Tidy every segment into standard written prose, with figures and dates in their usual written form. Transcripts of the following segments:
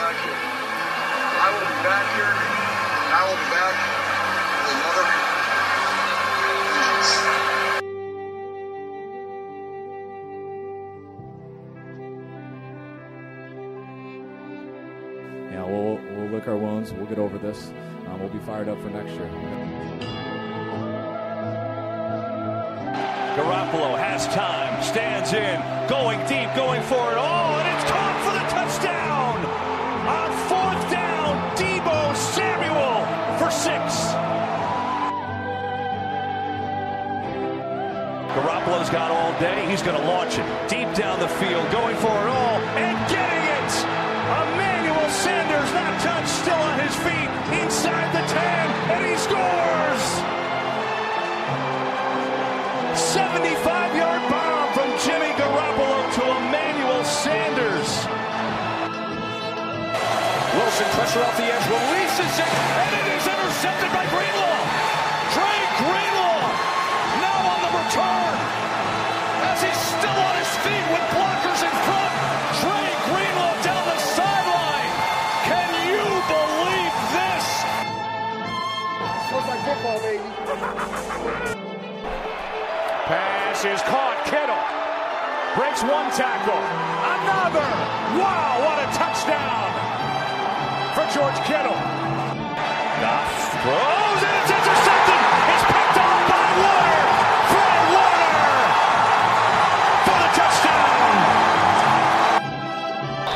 direction. I will be back here. I will be back with another. Yeah, we'll lick our wounds. We'll get over this. We'll be fired up for next year. Garoppolo has time, stands in, going deep, going for it all, and it's caught for the touchdown! On 4th down, Deebo Samuel for 6. Garoppolo's got all day. He's going to launch it deep down the field, going for it all, and getting it! Emmanuel Sanders, not touched, still on his feet, inside the 10, and he scores! 75-yard bomb from Jimmy Garoppolo to Emmanuel Sanders. Wilson, pressure off the edge, releases it, and it is intercepted by Greenlaw. Dre Greenlaw now on the return as he's still on his feet with blockers in front. Dre Greenlaw down the sideline. Can you believe this? Looks like football, baby. Pass is caught. Kittle breaks one tackle. Another. Wow, what a touchdown for George Kittle. Goff throws and it's intercepted. It's picked off by Warner. Fred Warner for the touchdown.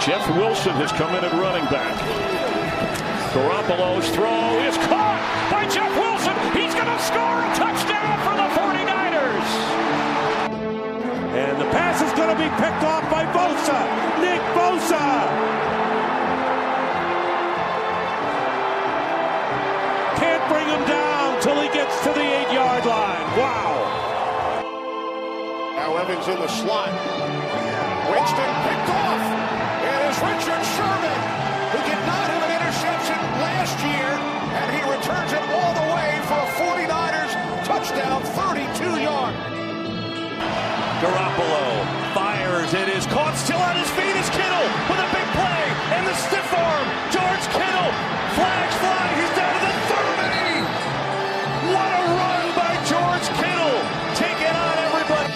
Jeff Wilson has come in at running back. Garoppolo's throw is caught by Jeff Wilson. He's going to score a touchdown for the 49ers. And the pass is going to be picked off by Bosa. Nick Bosa. Can't bring him down till he gets to the 8-yard line. Wow. Now Evans in the slot. Winston picked off. It is Richard Sherman, who did not have an interception last year, and he returns it all the way for a 49ers touchdown, 32-yard. Garoppolo fires. It is caught. Still on his feet is Kittle with a big play. And the stiff arm. George Kittle. Flags fly. He's down to the 30. What a run by George Kittle. Taking on everybody.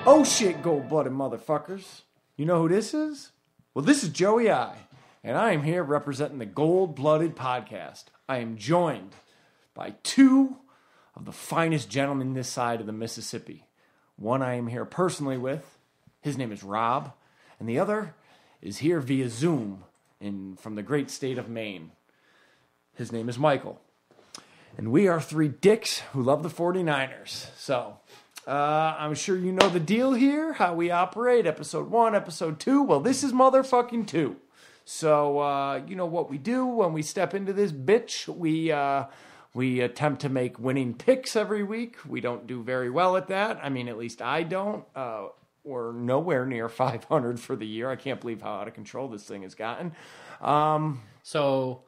Oh shit, gold-blooded motherfuckers. You know who this is? Well, this is Joey I. And I am here representing the Gold-Blooded Podcast. I am joined by two of the finest gentlemen this side of the Mississippi. One I am here personally with. His name is Rob. And the other is here via Zoom from the great state of Maine. His name is Michael. And we are three dicks who love the 49ers. So, I'm sure you know the deal here, how we operate. Episode 1, Episode 2. Well, this is motherfucking 2. So, you know what we do when we step into this bitch. We attempt to make winning picks every week. We don't do very well at that. I mean, at least I don't. We're nowhere near 500 for the year. I can't believe how out of control this thing has gotten. So,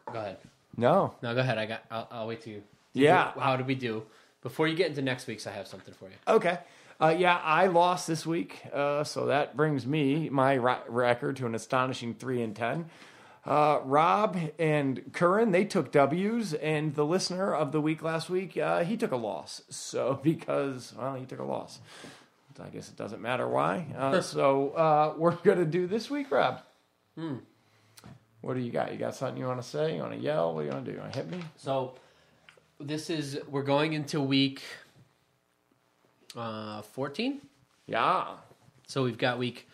go ahead. No, go ahead. I'll wait till you. Yeah. How did we do? Before you get into next week's, I have something for you. Okay. Yeah, I lost this week, so that brings my record to an astonishing 3-10. Rob and Curran, they took W's, and the listener of the week last week, he took a loss. So, because, well, he took a loss. I guess it doesn't matter why. So, we're going to do this week, Rob. What do you got? You got something you want to say? You want to yell? What do you want to do? You want to hit me? So, we're going into week 14. Yeah. So, we've got week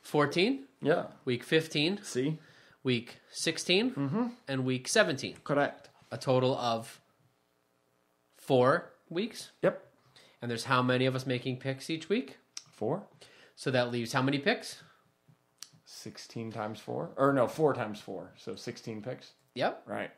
14. Yeah. Week 15. See? Week 16. And week 17. Correct. A total of 4 weeks. Yep. And there's how many of us making picks each week? 4. So that leaves how many picks? 16 times 4. Or no, 4 times 4. So 16 picks. Yep. Right.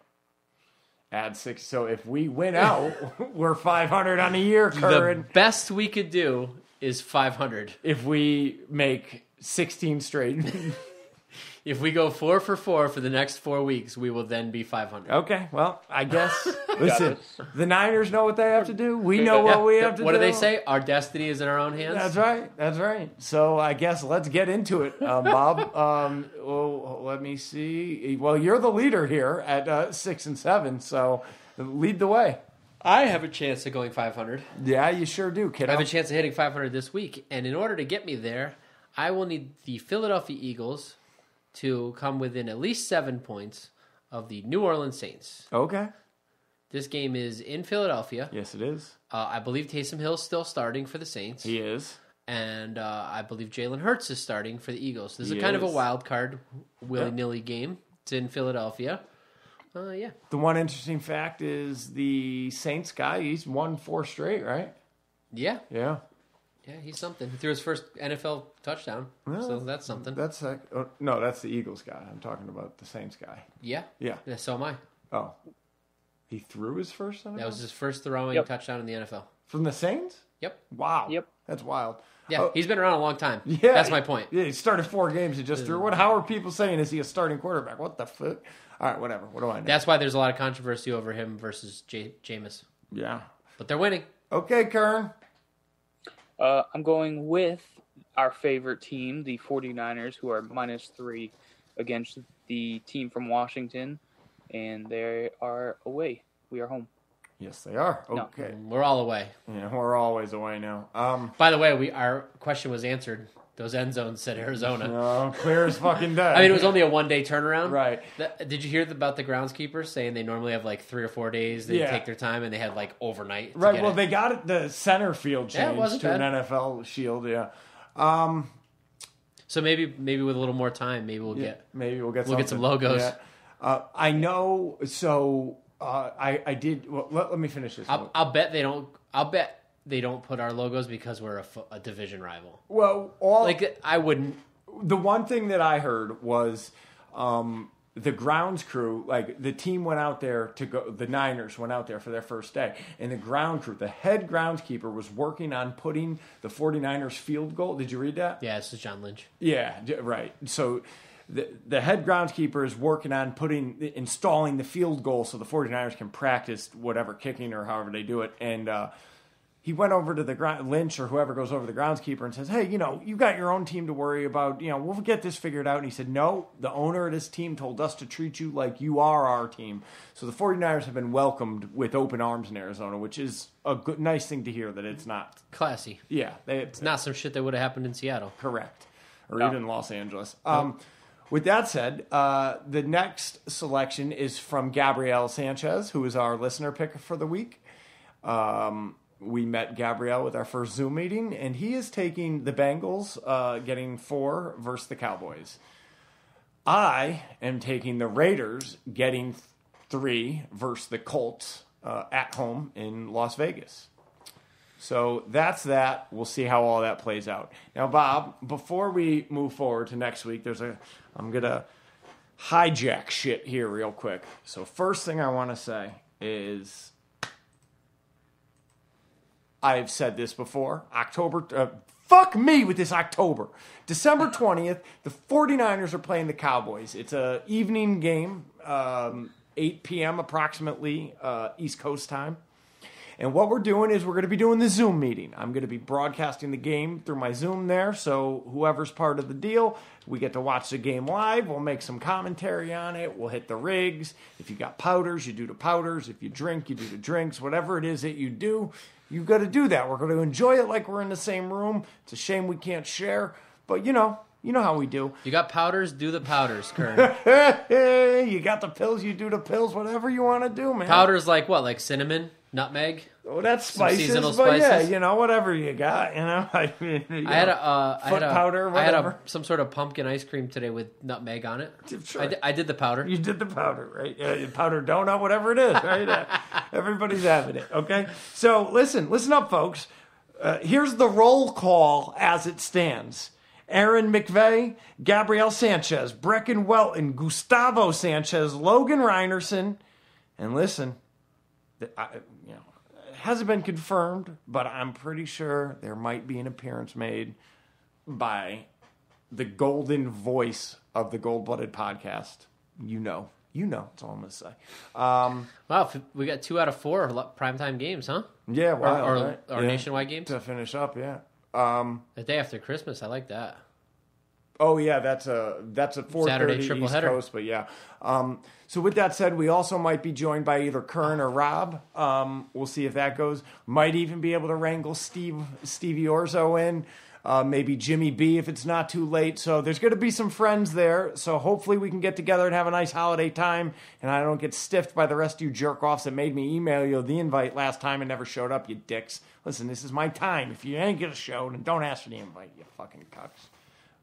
Add 6. So if we win out, we're 500 on the year, Curran. The best we could do is 500. If we make 16 straight. If we go 4 for 4 for the next 4 weeks, we will then be 500. Okay, well, I guess Listen, the Niners know what they have to do. We know what we have to do. What do they say? Our destiny is in our own hands. That's right. That's right. So I guess let's get into it, Bob. Well, let me see. Well, you're the leader here at 6-7, so lead the way. I have a chance of going 500. Yeah, you sure do, kiddo. I have a chance of hitting 500 this week, and in order to get me there, I will need the Philadelphia Eagles to come within at least 7 points of the New Orleans Saints. Okay. This game is in Philadelphia. Yes, it is. I believe Taysom Hill's still starting for the Saints. He is. And I believe Jalen Hurts is starting for the Eagles. This is He kind of a is. wild card, willy-nilly game. It's in Philadelphia. Yeah. The one interesting fact is the Saints guy, he's won 4 straight, right? Yeah. Yeah. Yeah, he's something. He threw his first NFL touchdown, so that's something. That's no, that's the Eagles guy. I'm talking about the Saints guy. Yeah? Yeah. So am I. Oh. He threw his first NFL? That was his first throwing touchdown in the NFL. From the Saints? Yep. Wow. Yep. That's wild. Yeah, he's been around a long time. Yeah. That's my point. Yeah, he started 4 games and just threw. How are people saying, is he a starting quarterback? What the fuck? All right, whatever. What do I know? That's why there's a lot of controversy over him versus Jameis. Yeah. But they're winning. Okay, Kern. I'm going with our favorite team, the 49ers, who are -3 against the team from Washington, and they are away. We are home. Yes, they are. No. Okay. We're all away. Yeah, we're always away now. By the way, our question was answered. Those end zones said Arizona. No, clear as fucking day. I mean, it was only a 1-day turnaround. Right. Did you hear about the groundskeepers saying they normally have like 3 or 4 days? They take their time, and they had like overnight. Right. Well, they got it. The center field Yeah, it changed wasn't to bad. an NFL shield. Yeah. So maybe with a little more time, maybe we'll get something. some logos. Yeah. I know. So I did. Well, let me finish this. I'll bet they don't. I'll bet they don't put our logos because we're a division rival. Well, I wouldn't. The one thing that I heard was the grounds crew, like the team went out there to go, the Niners went out there for their first day, and the ground crew, the head groundskeeper was working on putting the 49ers field goal. Did you read that? Yeah, this is John Lynch. Yeah, right. So the head groundskeeper is working on installing the field goal so the 49ers can practice whatever kicking or however they do it. And he went over to the Lynch or whoever goes over to the groundskeeper and says, hey, you got your own team to worry about. We'll get this figured out. And he said, no, the owner of this team told us to treat you like you are our team. So the 49ers have been welcomed with open arms in Arizona, which is a good, nice thing to hear that it's not. Classy. Yeah. It's not some shit that would have happened in Seattle. Correct. Or even Los Angeles. With that said, the next selection is from Gabriel Sanchez, who is our listener pick for the week. We met Gabriel with our first Zoom meeting, and he is taking the Bengals, getting 4 versus the Cowboys. I am taking the Raiders, getting 3 versus the Colts at home in Las Vegas. So that's that. We'll see how all that plays out. Now, Bob, before we move forward to next week, I'm going to hijack shit here real quick. So first thing I want to say is I've said this before. Fuck me with this October. December 20th, the 49ers are playing the Cowboys. It's an evening game, 8 p.m. approximately, East Coast time. And what we're doing is we're going to be doing the Zoom meeting. I'm going to be broadcasting the game through my Zoom there, so whoever's part of the deal, we get to watch the game live. We'll make some commentary on it. We'll hit the rigs. If you got powders, you do the powders. If you drink, you do the drinks. Whatever it is that you do, you got to do that. We're going to enjoy it like we're in the same room. It's a shame we can't share, but you know how we do. You got powders, do the powders, Kern. You got the pills, you do the pills. Whatever you want to do, man. Powders like what? Like cinnamon? Nutmeg? Oh, that's spices, seasonal but spices? yeah, whatever you got, I mean, I had powder, I had whatever. some sort of pumpkin ice cream today with nutmeg on it. Sure. I did the powder. You did the powder, right? Powder donut, whatever it is, right? Everybody's having it, okay? So listen up, folks. Here's the roll call as it stands. Aaron McVay, Gabriel Sanchez, Brecken Welton, Gustavo Sanchez, Logan Reinerson, and listen, it hasn't been confirmed, but I'm pretty sure there might be an appearance made by the golden voice of the Gold Blooded podcast. You know, that's all I'm going to say. Wow, we got 2 out of 4 primetime games, huh? Yeah, wow. Or nationwide games? To finish up, yeah. The day after Christmas, I like that. Oh, yeah, that's a 4:30 Saturday triple East header. Coast, but yeah. So with that said, we also might be joined by either Kern or Rob. We'll see if that goes. Might even be able to wrangle Stevie Orzo in. Maybe Jimmy B if it's not too late. So there's going to be some friends there. So hopefully we can get together and have a nice holiday time. And I don't get stiffed by the rest of you jerk-offs that made me email you the invite last time and never showed up, you dicks. Listen, this is my time. If you ain't get a show, then don't ask for the invite, you fucking cucks.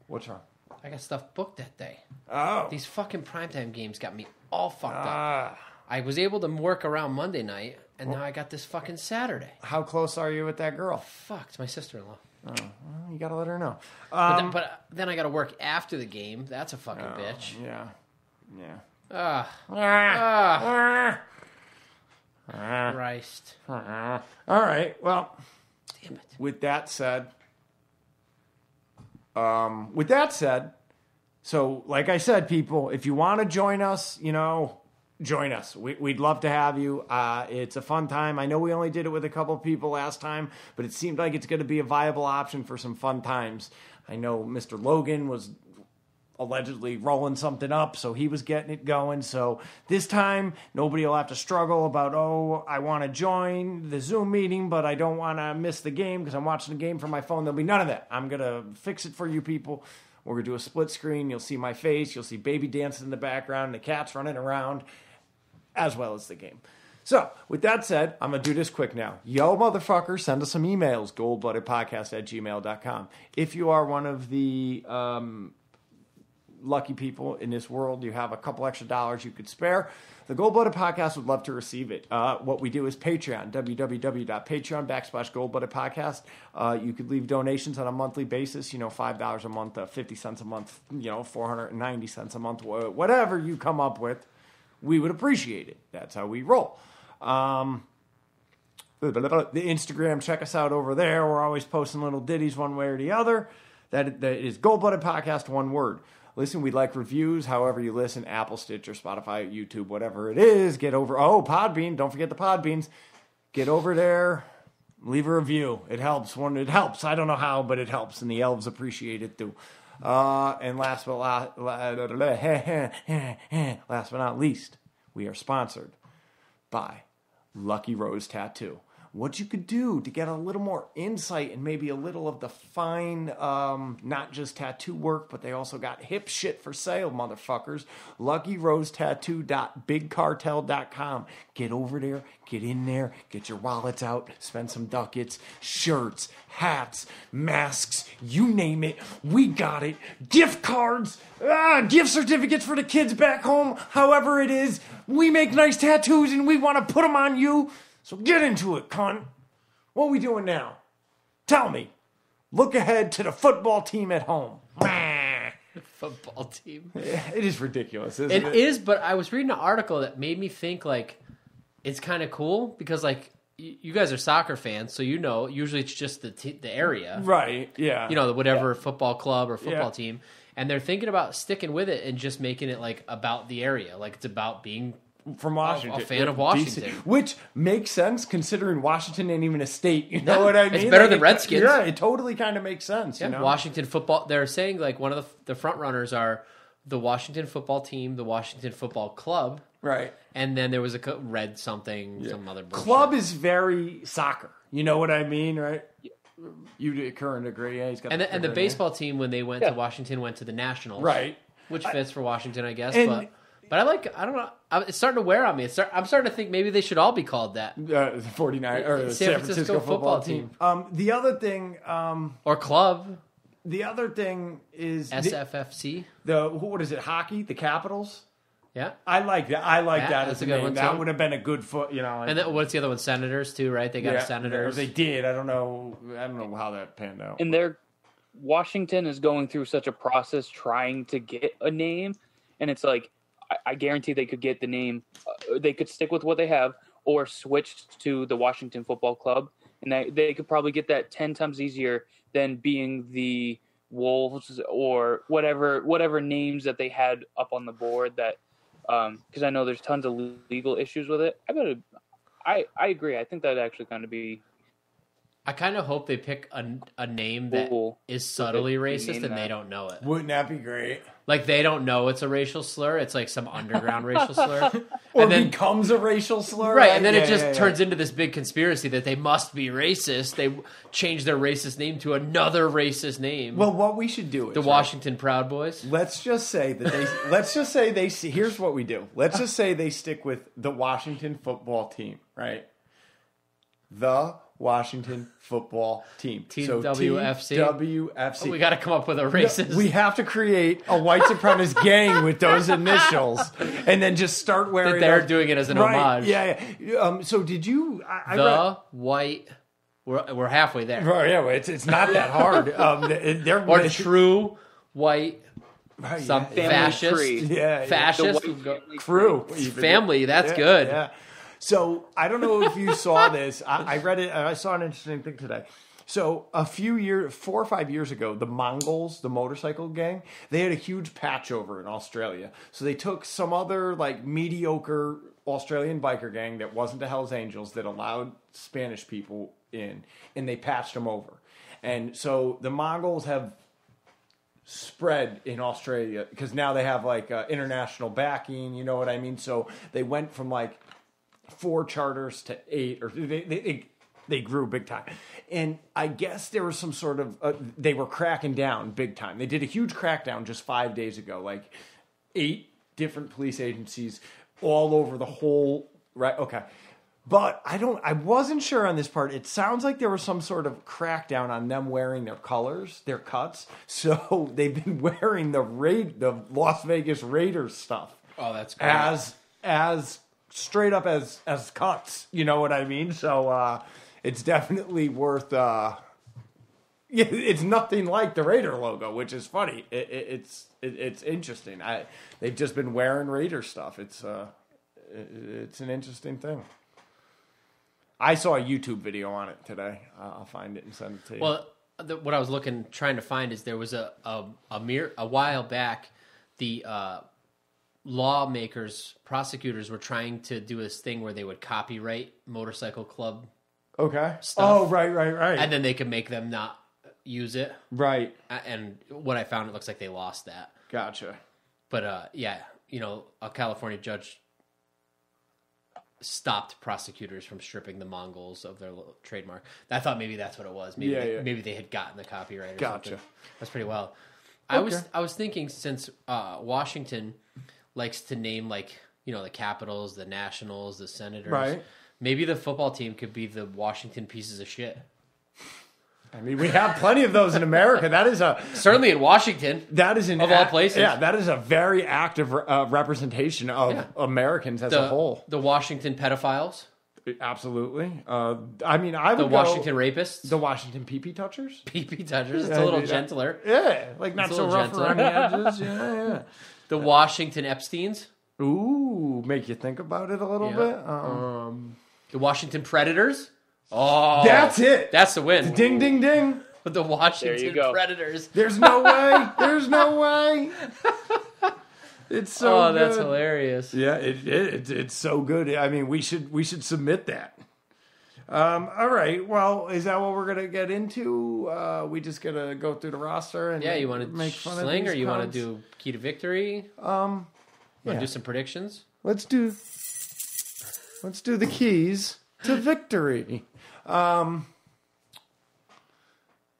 What's wrong? I got stuff booked that day. Oh. These fucking primetime games got me all fucked up. I was able to work around Monday night, and now I got this fucking Saturday. How close are you with that girl? Fuck, it's my sister-in-law. Oh, well, you got to let her know. But then I got to work after the game. That's a fucking bitch. Yeah. Christ. All right. Well, Damn it. with that said, so like I said, people, if you want to join us, join us. We'd love to have you. It's a fun time. I know we only did it with a couple people last time, but it seemed like it's going to be a viable option for some fun times. I know Mr. Logan was allegedly rolling something up, so he was getting it going. So this time, nobody will have to struggle about, I want to join the Zoom meeting, but I don't want to miss the game because I'm watching the game from my phone. There'll be none of that. I'm going to fix it for you people. We're going to do a split screen. You'll see my face. You'll see baby dancing in the background, the cats running around, as well as the game. So, with that said, I'm going to do this quick now. Yo, motherfucker, send us some emails, goldbloodedpodcast@gmail.com. If you are one of the lucky people in this world, you have a couple extra dollars you could spare, the Gold Blooded Podcast would love to receive it. What we do is Patreon, www.patreon.com/Gold Blooded Podcast. You could leave donations on a monthly basis, $5 a month, 50 cents a month, 490 cents a month, whatever you come up with. We would appreciate it. That's how we roll. The Instagram, check us out over there. We're always posting little ditties one way or the other. That is Gold Blooded Podcast, one word. Listen, we'd like reviews, however you listen, Apple, Stitcher, Spotify, YouTube, whatever it is. Get over, Podbean, don't forget the Podbeans. Get over there, leave a review. It helps. I don't know how, but it helps, and the elves appreciate it too. And last but not least, we are sponsored by Lucky Rose Tattoo. What you could do to get a little more insight and maybe a little of the fine, not just tattoo work, but they also got hip shit for sale, motherfuckers. LuckyRoseTattoo.BigCartel.com. Get over there, get in there, get your wallets out, spend some ducats, shirts, hats, masks, you name it, we got it. Gift cards, gift certificates for the kids back home, however it is. We make nice tattoos and we want to put them on you. So get into it, cunt. What are we doing now? Tell me. Look ahead to the football team at home. Football team. It is ridiculous, isn't it? It is, but I was reading an article that made me think, it's kind of cool because, you guys are soccer fans, so usually it's just the area. Right, yeah. Whatever football club or football team. And they're thinking about sticking with it and just making it, about the area. It's about being from Washington. A fan of Washington. DC, which makes sense considering Washington ain't even a state. You know what I mean? It's better than Redskins. Yeah, it totally kind of makes sense. Yeah, Washington football. They're saying one of the front runners are the Washington football team, the Washington football club. Right. And then there was a red something, some other bullshit. Club is very soccer. You know what I mean, right? Yeah. You current agree? Yeah, he's got. And the baseball team, when they went to Washington, went to the Nationals. Right. Which fits for Washington, I guess. But I don't know. It's starting to wear on me. I'm starting to think maybe they should all be called that. The 49 or the San Francisco football team. The other thing, or club. The other thing is SFFC. What is it? Hockey, the Capitals. Yeah, I like that. I like that as a good name. That would have been a good foot. And then, what's the other one? Senators too, right? They got a Senators. They did. I don't know how that panned out. And Washington is going through such a process trying to get a name, and it's I guarantee they could get the name. They could stick with what they have or switch to the Washington Football Club, and they could probably get that 10 times easier than being the Wolves or whatever names that they had up on the board that because I know there's tons of legal issues with it. I agree. I think that'd actually kind of be. I kind of hope they pick a name that Cool. is subtly racist and that. they don't know it. Wouldn't that be great? Like they don't know it's a racial slur. It's like some underground racial slur. Or and then becomes a racial slur. right, and then it just turns into this big conspiracy that they must be racist. They change their racist name to another racist name. Well, what we should do is the Washington Proud Boys. Let's just say that they. Let's just say they. Here's what we do. Let's just say they stick with the Washington football team, right? The Washington football team. TWFC. TWFC. We got to come up with a racist. We have to create a white supremacist gang with those initials, and then just start wearing. that they're doing it as an homage. Yeah. So did you? I the read, white. We're halfway there. Right, yeah, it's not that hard. They're Or true white. right, Some yeah, fascist. tree. Yeah, Fascist. The white family crew. Family. That's Yeah, good. Yeah. So I don't know if you saw this. I read it. I saw an interesting thing today. So 4 or 5 years ago, the Mongols, the motorcycle gang, they had a huge patch over in Australia. So they took some other like mediocre Australian biker gang that wasn't the Hells Angels that allowed Spanish people in, and they patched them over. And so the Mongols have spread in Australia because now they have like international backing. You know what I mean? So they went from like 4 charters to 8, or they grew big time. And I guess there was some sort of they were cracking down big time. They did a huge crackdown just 5 days ago, like 8 different police agencies all over the whole. Right? Okay. But I wasn't sure on this part. It sounds like there was some sort of crackdown on them wearing their colors, their cuts. So they've been wearing the Las Vegas Raiders stuff. Oh, that's great. As straight up as cuts. You know what I mean? So it's definitely worth. It's nothing like the Raider logo, which is funny. It's interesting. They've just been wearing Raider stuff. It's an interesting thing. I saw a YouTube video on it today. I'll find it and send it to you. Well, what I was trying to find is there was a while back, the prosecutors were trying to do this thing where they would copyright motorcycle club okay. stuff. Oh, right. And then they could make them not use it. Right. And what I found, it looks like they lost that. Gotcha. But a California judge stopped prosecutors from stripping the Mongols of their trademark. I thought maybe that's what it was. Maybe they had gotten the copyright or something. That's pretty well. Okay. I was thinking, since Washington likes to name, like, the Capitals, the Nationals, the Senators. Right. Maybe the football team could be the Washington pieces of shit. I mean, we have plenty of those in America. That is certainly in Washington. That is of all places. Yeah, that is a very active representation of Americans as a whole. The Washington pedophiles. Absolutely. I mean, I would the Washington rapists. The Washington pee-pee touchers. Pee-pee touchers. It's a little gentler. Yeah, like not so rough around the edges. Yeah. The Washington Epsteins. Ooh, make you think about it a little bit. The Washington Predators. Oh, that's it. That's the win. Ding, ding, ding. With the Washington Predators. There's no way. There's no way. It's so good. That's hilarious. Yeah, it's so good. I mean, we should submit that. All right. Well, is that what we're gonna get into? We just gonna go through the roster and you want to make fun sling, of these or you want cards? to do key to victory? Want to do some predictions? Let's do the keys to victory. All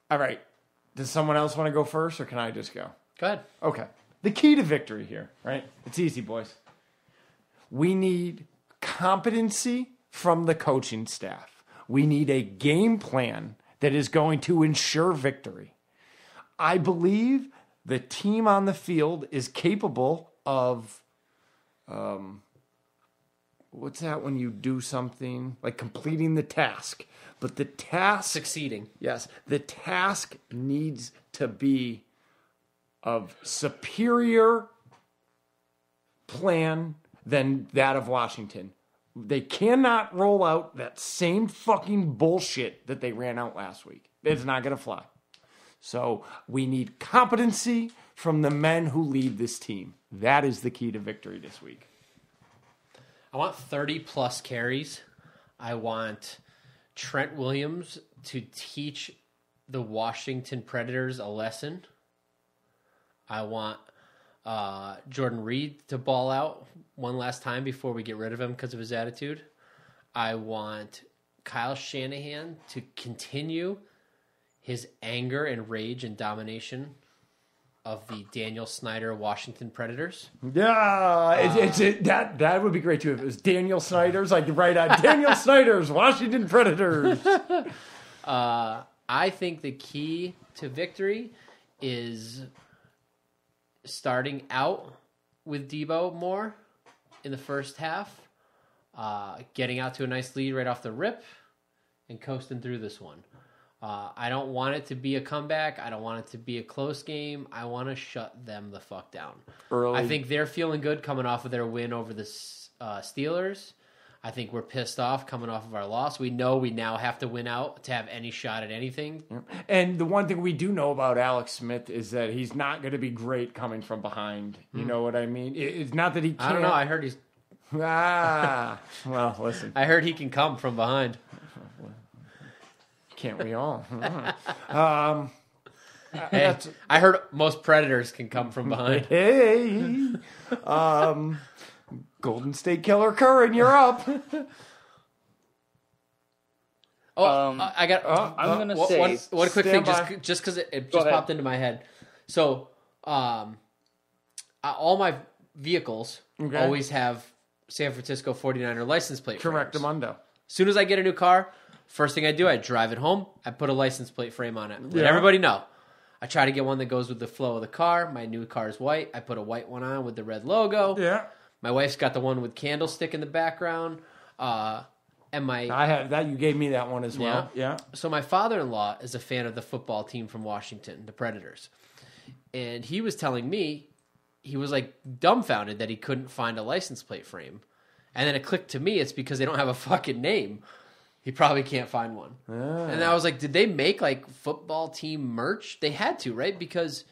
right. Does someone else want to go first, or can I just go? Go ahead. Okay. The key to victory here, right? It's easy, boys. We need competency from the coaching staff. We need a game plan that is going to ensure victory. I believe the team on the field is capable of, what's that when you do something? Like completing the task. But the task... Succeeding. Yes. The task needs to be of superior plan than that of Washington. They cannot roll out that same fucking bullshit that they ran out last week. It's not going to fly. So we need competency from the men who lead this team. That is the key to victory this week. I want 30-plus carries. I want Trent Williams to teach the Washington Predators a lesson. I want Jordan Reed to ball out one last time before we get rid of him because of his attitude. I want Kyle Shanahan to continue his anger and rage and domination of the Daniel Snyder Washington Predators. Yeah, that would be great too if it was Daniel Snyder's. Like right on Daniel Snyder's Washington Predators. I think the key to victory is starting out with Debo more in the first half, getting out to a nice lead right off the rip, and coasting through this one. I don't want it to be a comeback. I don't want it to be a close game. I want to shut them the fuck down. Early. I think they're feeling good coming off of their win over the Steelers. I think we're pissed off coming off of our loss. We know we now have to win out to have any shot at anything. And the one thing we do know about Alex Smith is that he's not going to be great coming from behind. You know what I mean? It's not that he can't. I don't know. I heard he's... Well, listen. I heard he can come from behind. Can't we all? Hey, I heard most predators can come from behind. Hey, Golden State Killer Curran, you're up. I got. I'm gonna say one quick thing, by. just because it Go just ahead. popped into my head. So, all my vehicles Okay. always have San Francisco 49er license plate. Correct, frames. Amundo. As soon as I get a new car, first thing I do, I drive it home. I put a license plate frame on it. Let Yeah. everybody know. I try to get one that goes with the flow of the car. My new car is white. I put a white one on with the red logo. Yeah. My wife's got the one with candlestick in the background. And my I have that. You gave me that one as well. Yeah. So my father-in-law is a fan of the football team from Washington, the Predators. And he was telling me, he was like dumbfounded that he couldn't find a license plate frame. And then it clicked to me, it's because they don't have a fucking name. He probably can't find one. And I was like, did they make like football team merch? They had to, right? Because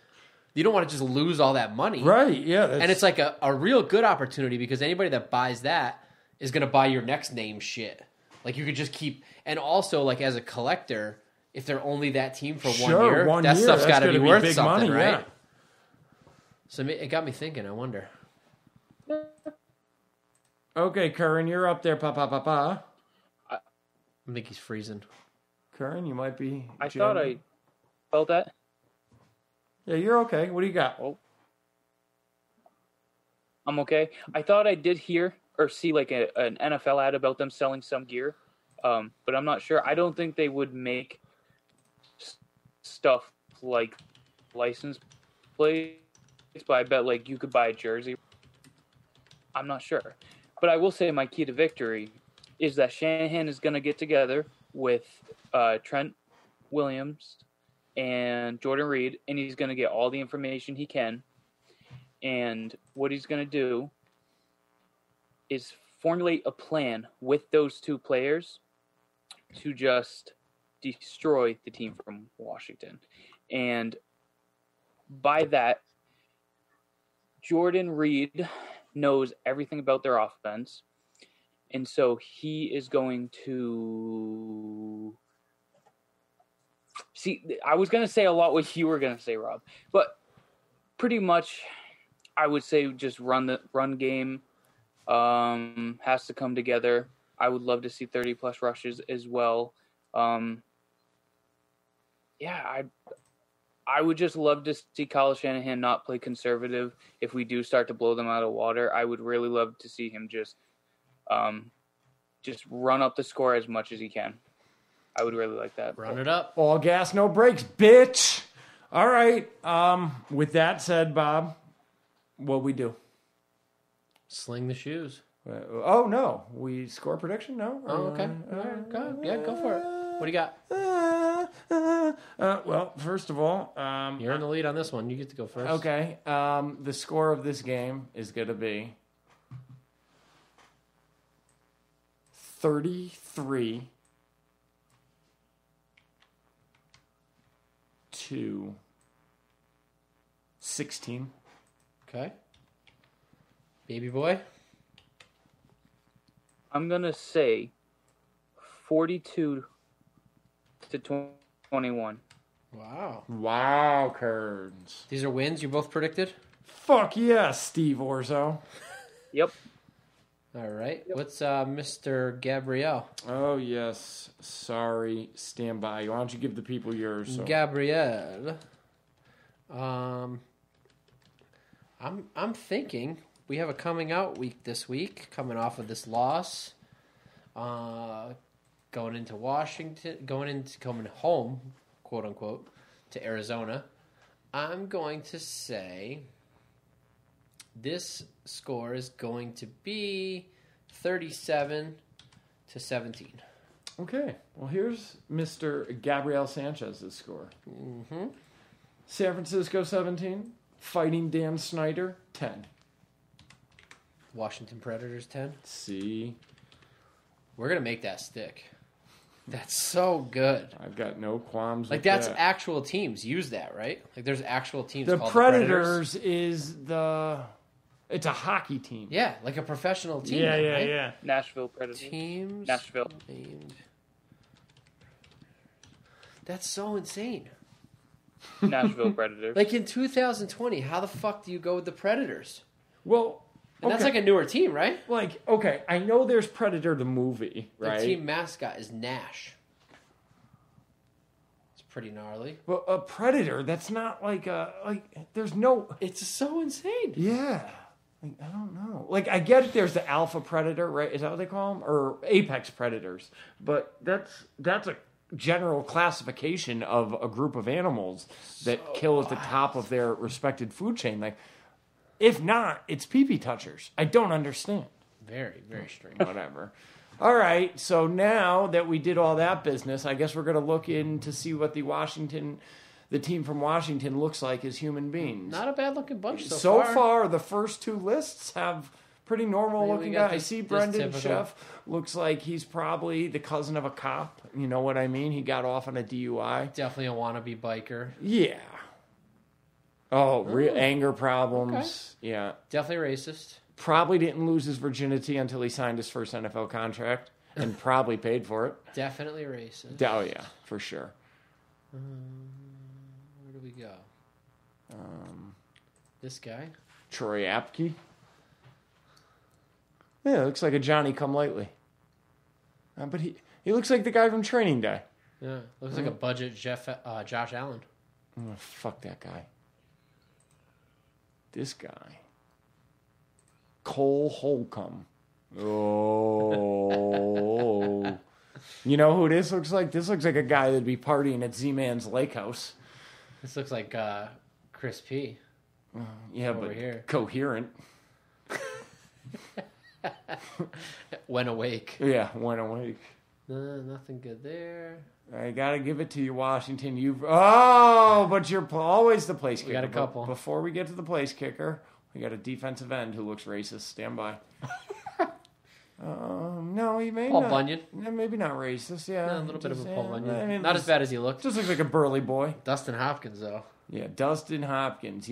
you don't want to just lose all that money. Right, yeah. And it's like a real good opportunity because anybody that buys that is going to buy your next name shit. Like you could just keep, and also like as a collector, if they're only that team for 1 year, that stuff's got to be worth big something, money, right? yeah. So it got me thinking. I wonder. Okay, Curran, you're up there, pa. I think he's freezing. Curran, you might be. I thought I felt that. Yeah, you're okay. What do you got? Oh. I'm okay. I thought I did hear or see like an NFL ad about them selling some gear, but I'm not sure. I don't think they would make stuff like license plates, but I bet like you could buy a jersey. I'm not sure. But I will say my key to victory is that Shanahan is going to get together with Trent Williams and Jordan Reed, and he's going to get all the information he can. And what he's going to do is formulate a plan with those two players to just destroy the team from Washington. And by that, Jordan Reed knows everything about their offense. And so he is going to... See, I was going to say a lot what you were going to say, Rob. But pretty much, I would say just run game has to come together. I would love to see 30-plus rushes as well. I would just love to see Kyle Shanahan not play conservative. If we do start to blow them out of water, I would really love to see him just run up the score as much as he can. I would really like that. Run it up. All gas, no brakes, bitch. All right. With that said, Bob, what we do? Sling the shoes. Oh, no. We score prediction? No? Oh, okay. All right, go for it. What do you got? Well, first of all... You're in the lead on this one. You get to go first. Okay. The score of this game is going to be 33-16. Okay. Baby boy. I'm going to say 42 to 21. Wow. Wow, Kearns. These are wins you both predicted? Fuck yes, Steve Orzo. Yep. All right. What's Mr. Gabrielle? Oh, yes. Sorry. Stand by. Why don't you give the people yours? So. Gabrielle. I'm thinking we have a coming out week this week, coming off of this loss. Going into Washington, coming home, quote unquote, to Arizona. I'm going to say this score is going to be 37 to 17. Okay. Well, here's Mr. Gabriel Sanchez's score. Mm-hmm. San Francisco 17. Fighting Dan Snyder 10. Washington Predators 10. See. We're going to make that stick. That's so good. I've got no qualms Like, with that's that. actual teams use that, right? Like, there's actual teams The called Predators the Predators. is it's a hockey team. Yeah, like a professional team. Yeah, now, right? yeah. Nashville Predators. Teams Nashville. named. That's so insane. Nashville Predators. Like in 2020, how the fuck do you go with the Predators? Well, And that's like a newer team, right? okay, I know there's Predator the movie, right? The team mascot is Nash. It's pretty gnarly. But a Predator, that's not there's no. It's so insane. Yeah. I don't know. I get it. There's the Alpha Predator, right? Is that what they call them? Or Apex Predators? But that's a general classification of a group of animals that kill at the top of their respected food chain. If not, it's pee-pee touchers. I don't understand. Very, very strange. Whatever. All right. So now that we did all that business, I guess we're going to look in to see what the team from Washington looks like as human beings. Not a bad looking bunch so So far. far, the first two lists have pretty normal Yeah, looking we got guys. I this- see this Brendan typical. Sheff looks like he's probably the cousin of a cop. You know what I mean? He got off on a DUI. Definitely a wannabe biker. Yeah. Oh, anger problems. Okay. Yeah. Definitely racist. Probably didn't lose his virginity until he signed his first NFL contract and probably paid for it. Definitely racist. Oh, yeah, for sure. Where do we go? This guy? Troy Apke. Yeah, looks like a Johnny come lately. But he looks like the guy from Training Day. Yeah. Looks like a budget Josh Allen. Oh, fuck that guy. This guy. Cole Holcomb. Oh. You know who this looks like? This looks like a guy that'd be partying at Z-Man's Lake House. This looks like Chris P. Yeah, Over but here. coherent. Went awake. Yeah, went awake. Nothing good there. I gotta give it to you, Washington. But you're always the place kicker. We got a couple. But before we get to the place kicker, we got a defensive end who looks racist. Stand by. No, he may Paul not. Bunyan. Yeah, maybe not racist. Yeah, A little bit of a Paul Bunyan. I mean, Not as bad as he looked. Just looks like a burly boy. Dustin Hopkins, though. Yeah, Dustin Hopkins.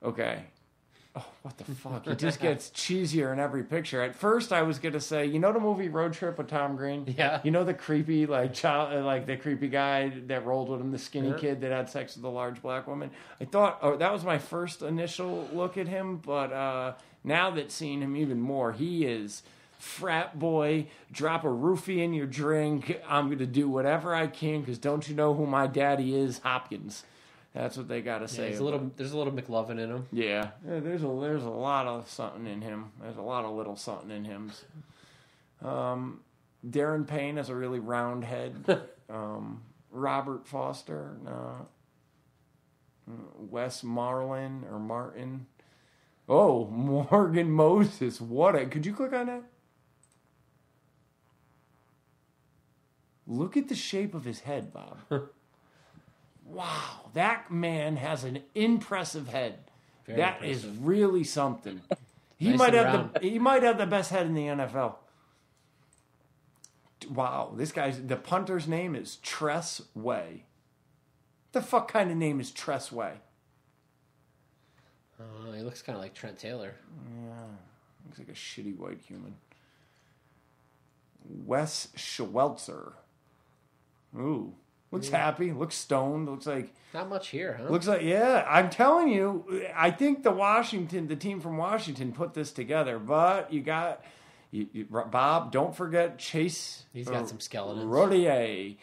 Okay. Oh, what the fuck? He just gets cheesier in every picture. At first, I was gonna say, the movie Road Trip with Tom Green? Yeah. The creepy the creepy guy that rolled with him, the skinny kid that had sex with a large black woman. I thought, that was my first initial look at him, but now that seeing him even more, he is frat boy. Drop a roofie in your drink. I'm gonna do whatever I can because don't you know who my daddy is? Hopkins. That's what they gotta say. There's a little McLovin in him. Yeah, there's a lot of something in him. There's a lot of little something in him. Darren Payne has a really round head. Robert Foster, Wes Marlin or Martin. Oh, Morgan Moses. Could you click on that? Look at the shape of his head, Bob. Wow, that man has an impressive head. That is really something. He Nice might and have round. he might have the best head in the NFL. Wow, the punter's name is Tress Way. The fuck kind of name is Tress Way? He looks kind of like Trent Taylor. Yeah, looks like a shitty white human. Wes Schwelzer. Ooh. Looks happy. Looks stoned. Looks like... Not much here, huh? Looks like, yeah. I'm telling you, I think the team from Washington put this together. But you got... Bob, don't forget Chase... He's got some skeletons. Rodier.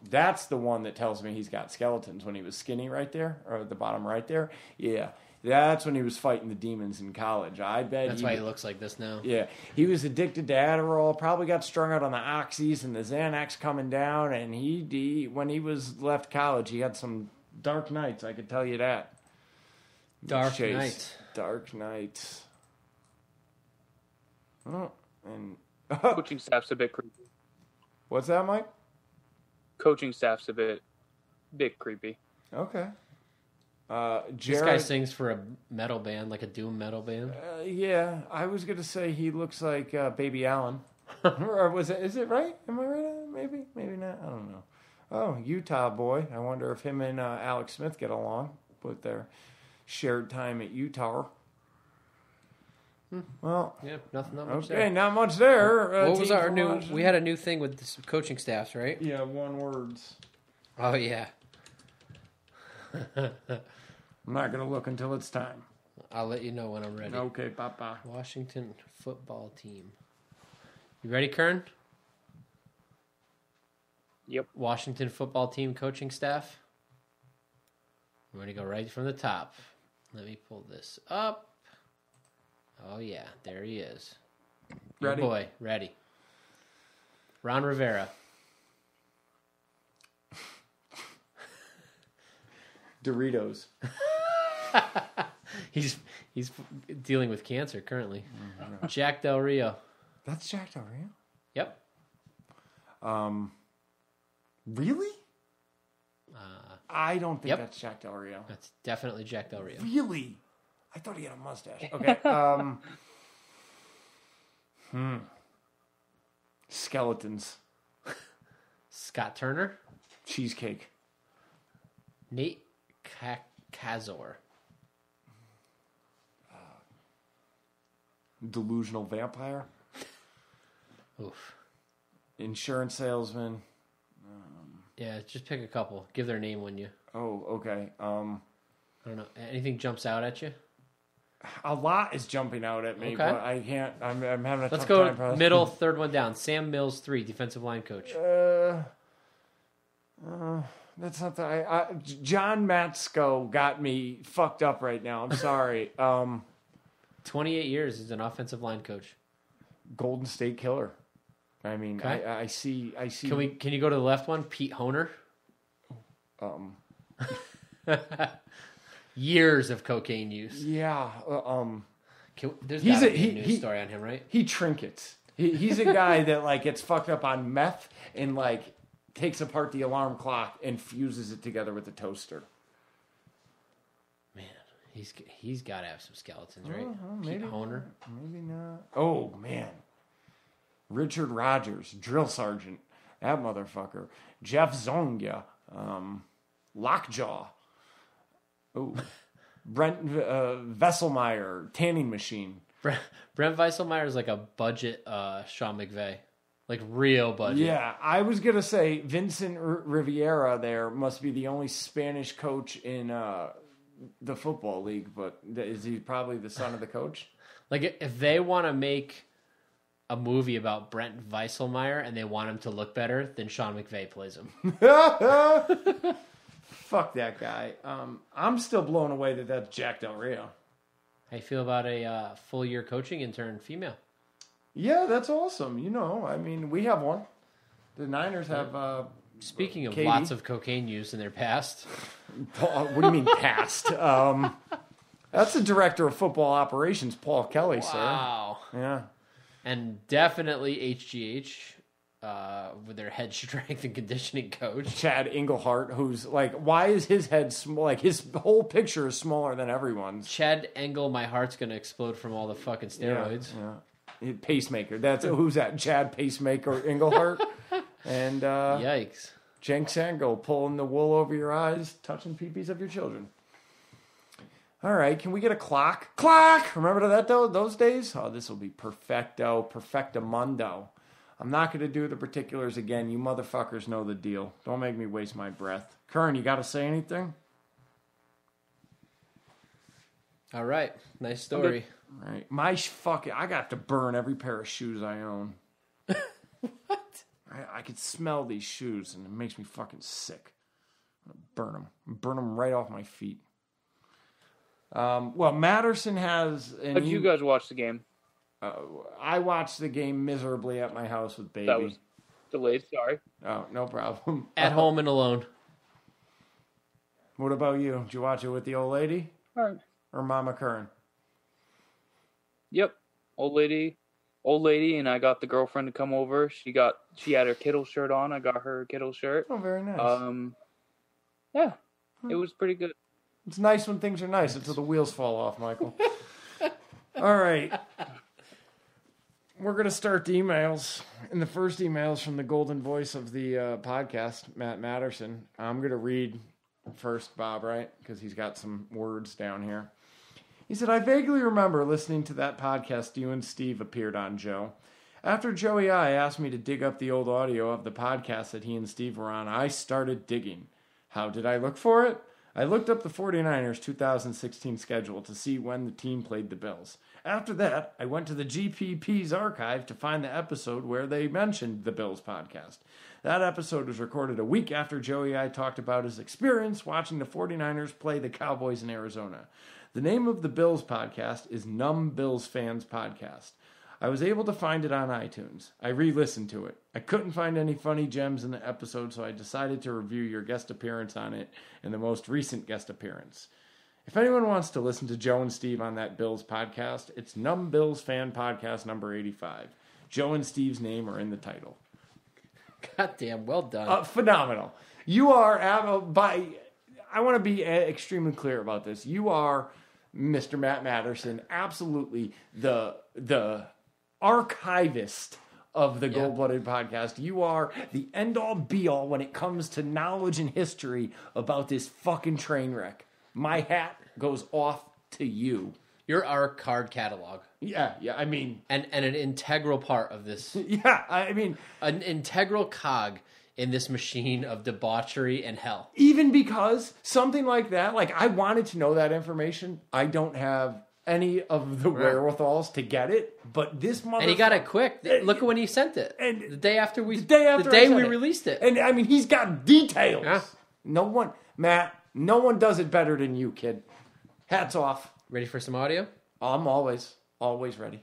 That's the one that tells me he's got skeletons when he was skinny right there, or at the bottom right there. Yeah. That's when he was fighting the demons in college. I bet that's why he looks like this now. Yeah. He was addicted to Adderall, probably got strung out on the Oxys and the Xanax coming down, and he when he was left college, he had some dark nights, I could tell you that. Dark nights. Dark nights. Oh, and Coaching staff's a bit creepy. What's that, Mike? Coaching staff's a bit creepy. Okay. This Jared, guy sings for a metal band, like a doom metal band. Yeah, I was gonna say he looks like Baby Allen, or is it right? Am I right? Maybe not. I don't know. Oh, Utah boy. I wonder if him and Alex Smith get along with their shared time at Utah. Well, yeah, not much okay, there. not much there. What was our new? We had a new thing with this coaching staffs, right? Yeah, one words. Oh yeah. I'm not gonna look until it's time. I'll let you know when I'm ready. Okay, Papa. Washington football team. You ready, Kern? Yep. Washington football team coaching staff. I'm going to go right from the top. Let me pull this up. Oh, yeah. There he is. Your Ready? boy. Ready. Ron Rivera. Doritos. He's dealing with cancer currently. Jack Del Rio. That's Jack Del Rio? Yep. Really? I don't think Yep. that's Jack Del Rio. That's definitely Jack Del Rio. Really? I thought he had a mustache. Okay. Skeletons. Scott Turner. Cheesecake. Nate Kazor. Delusional vampire. Oof. Insurance salesman. Yeah, just pick a couple. Give their name when you... Oh, okay. I don't know. Anything jumps out at you? A lot is jumping out at me, Okay. but I can't. I'm having a Let's tough go time. processing. middle, third one down. Sam Mills, 3, defensive line coach. That's not the. John Matsko got me fucked up right now. I'm sorry. 28 years as an offensive line coach. Golden State Killer. I mean, Okay. I see. Can you go to the left one? Pete Honer. Years of cocaine use. Yeah. There's He's gotta a- be a news story on him, right? He trinkets. He's a guy that like gets fucked up on meth and like takes apart the alarm clock and fuses it together with a toaster. Man, he's got to have some skeletons, right? maybe Pete Honer. Maybe not. Oh man, Richard Rogers, drill sergeant, that motherfucker. Jeff Zongia, Lockjaw. Oh, Brent Vesselmeyer, tanning machine. Brent Weisselmeyer is like a budget Sean McVay. Like real budget. Yeah, I was going to say Vincent Riviera there must be the only Spanish coach in the football league, but is he probably the son of the coach? Like if they want to make a movie about Brent Weisselmeyer and they want him to look better, then Sean McVay plays him. Fuck that guy. I'm still blown away that that's Jack Del Rio. How you feel about a full-year coaching intern female? Yeah, that's awesome. You know, I mean, we have one. The Niners have... Speaking of Katie. lots of cocaine use in their past. What do you mean past? That's the director of football operations, Paul Kelly, Wow. sir. Yeah. And definitely HGH with their head strength and conditioning coach. Chad Englehart, who's like, why is his head small? Like, his whole picture is smaller than everyone's. Chad Engel, my heart's going to explode from all the fucking steroids. Yeah. Pacemaker. That's who's that? Chad Pacemaker Englehart. And Yikes. Jenks Angle pulling the wool over your eyes, touching peepees of your children. All right, can we get a clock? Clock! Remember that though? Those days? Oh, this will be perfecto, perfectamundo. I'm not going to do the particulars again. You motherfuckers know the deal. Don't make me waste my breath. Kern, you got to say anything? All right. Nice story. All right. I got to burn every pair of shoes I own. What? I could smell these shoes, and it makes me fucking sick. I'm gonna burn them. Burn them right off my feet. Well, Matterson has... How did you guys watch the game? I watched the game miserably at my house with baby. That was delayed, sorry. Oh, no problem. At home and alone. What about you? Did you watch it with the old lady? All right. Or Mama Kern? Yep. Old lady, and I got the girlfriend to come over. She had her Kittle shirt on. I got her Kittle shirt. Oh, very nice. Yeah, it was pretty good. It's nice when things are nice until the wheels fall off, Michael. All right. We're going to start the emails. And the first email is from the golden voice of the podcast, Matt Matterson. I'm going to read first, Bob, right? Because he's got some words down here. He said, I vaguely remember listening to that podcast you and Steve appeared on, Joe. After Joey I asked me to dig up the old audio of the podcast that he and Steve were on, I started digging. How did I look for it? I looked up the 49ers 2016 schedule to see when the team played the Bills. After that, I went to the GPP's archive to find the episode where they mentioned the Bills podcast. That episode was recorded a week after Joey I talked about his experience watching the 49ers play the Cowboys in Arizona. The name of the Bills podcast is Numb Bills Fans Podcast. I was able to find it on iTunes. I re-listened to it. I couldn't find any funny gems in the episode, so I decided to review your guest appearance on it and the most recent guest appearance. If anyone wants to listen to Joe and Steve on that Bills podcast, it's Numb Bills Fan Podcast number 85. Joe and Steve's name are in the title. Goddamn, well done. Phenomenal. You are, I want to be extremely clear about this. You are, Mr. Matt Matterson, absolutely the archivist of the Gold-Blooded podcast. You are the end-all, be-all when it comes to knowledge and history about this fucking train wreck. My hat goes off to you. You're our card catalog. Yeah, I mean... And an integral part of this. Yeah, I mean... An integral cog in this machine of debauchery and hell. Even because something like that, like, I wanted to know that information. I don't have any of the wherewithals to get it, but this motherfucker... And he got it quick. Look at when he sent it. And the day after we released it. And, I mean, he's got details. Yeah. No one does it better than you, kid. Hats off. Ready for some audio? I'm always ready.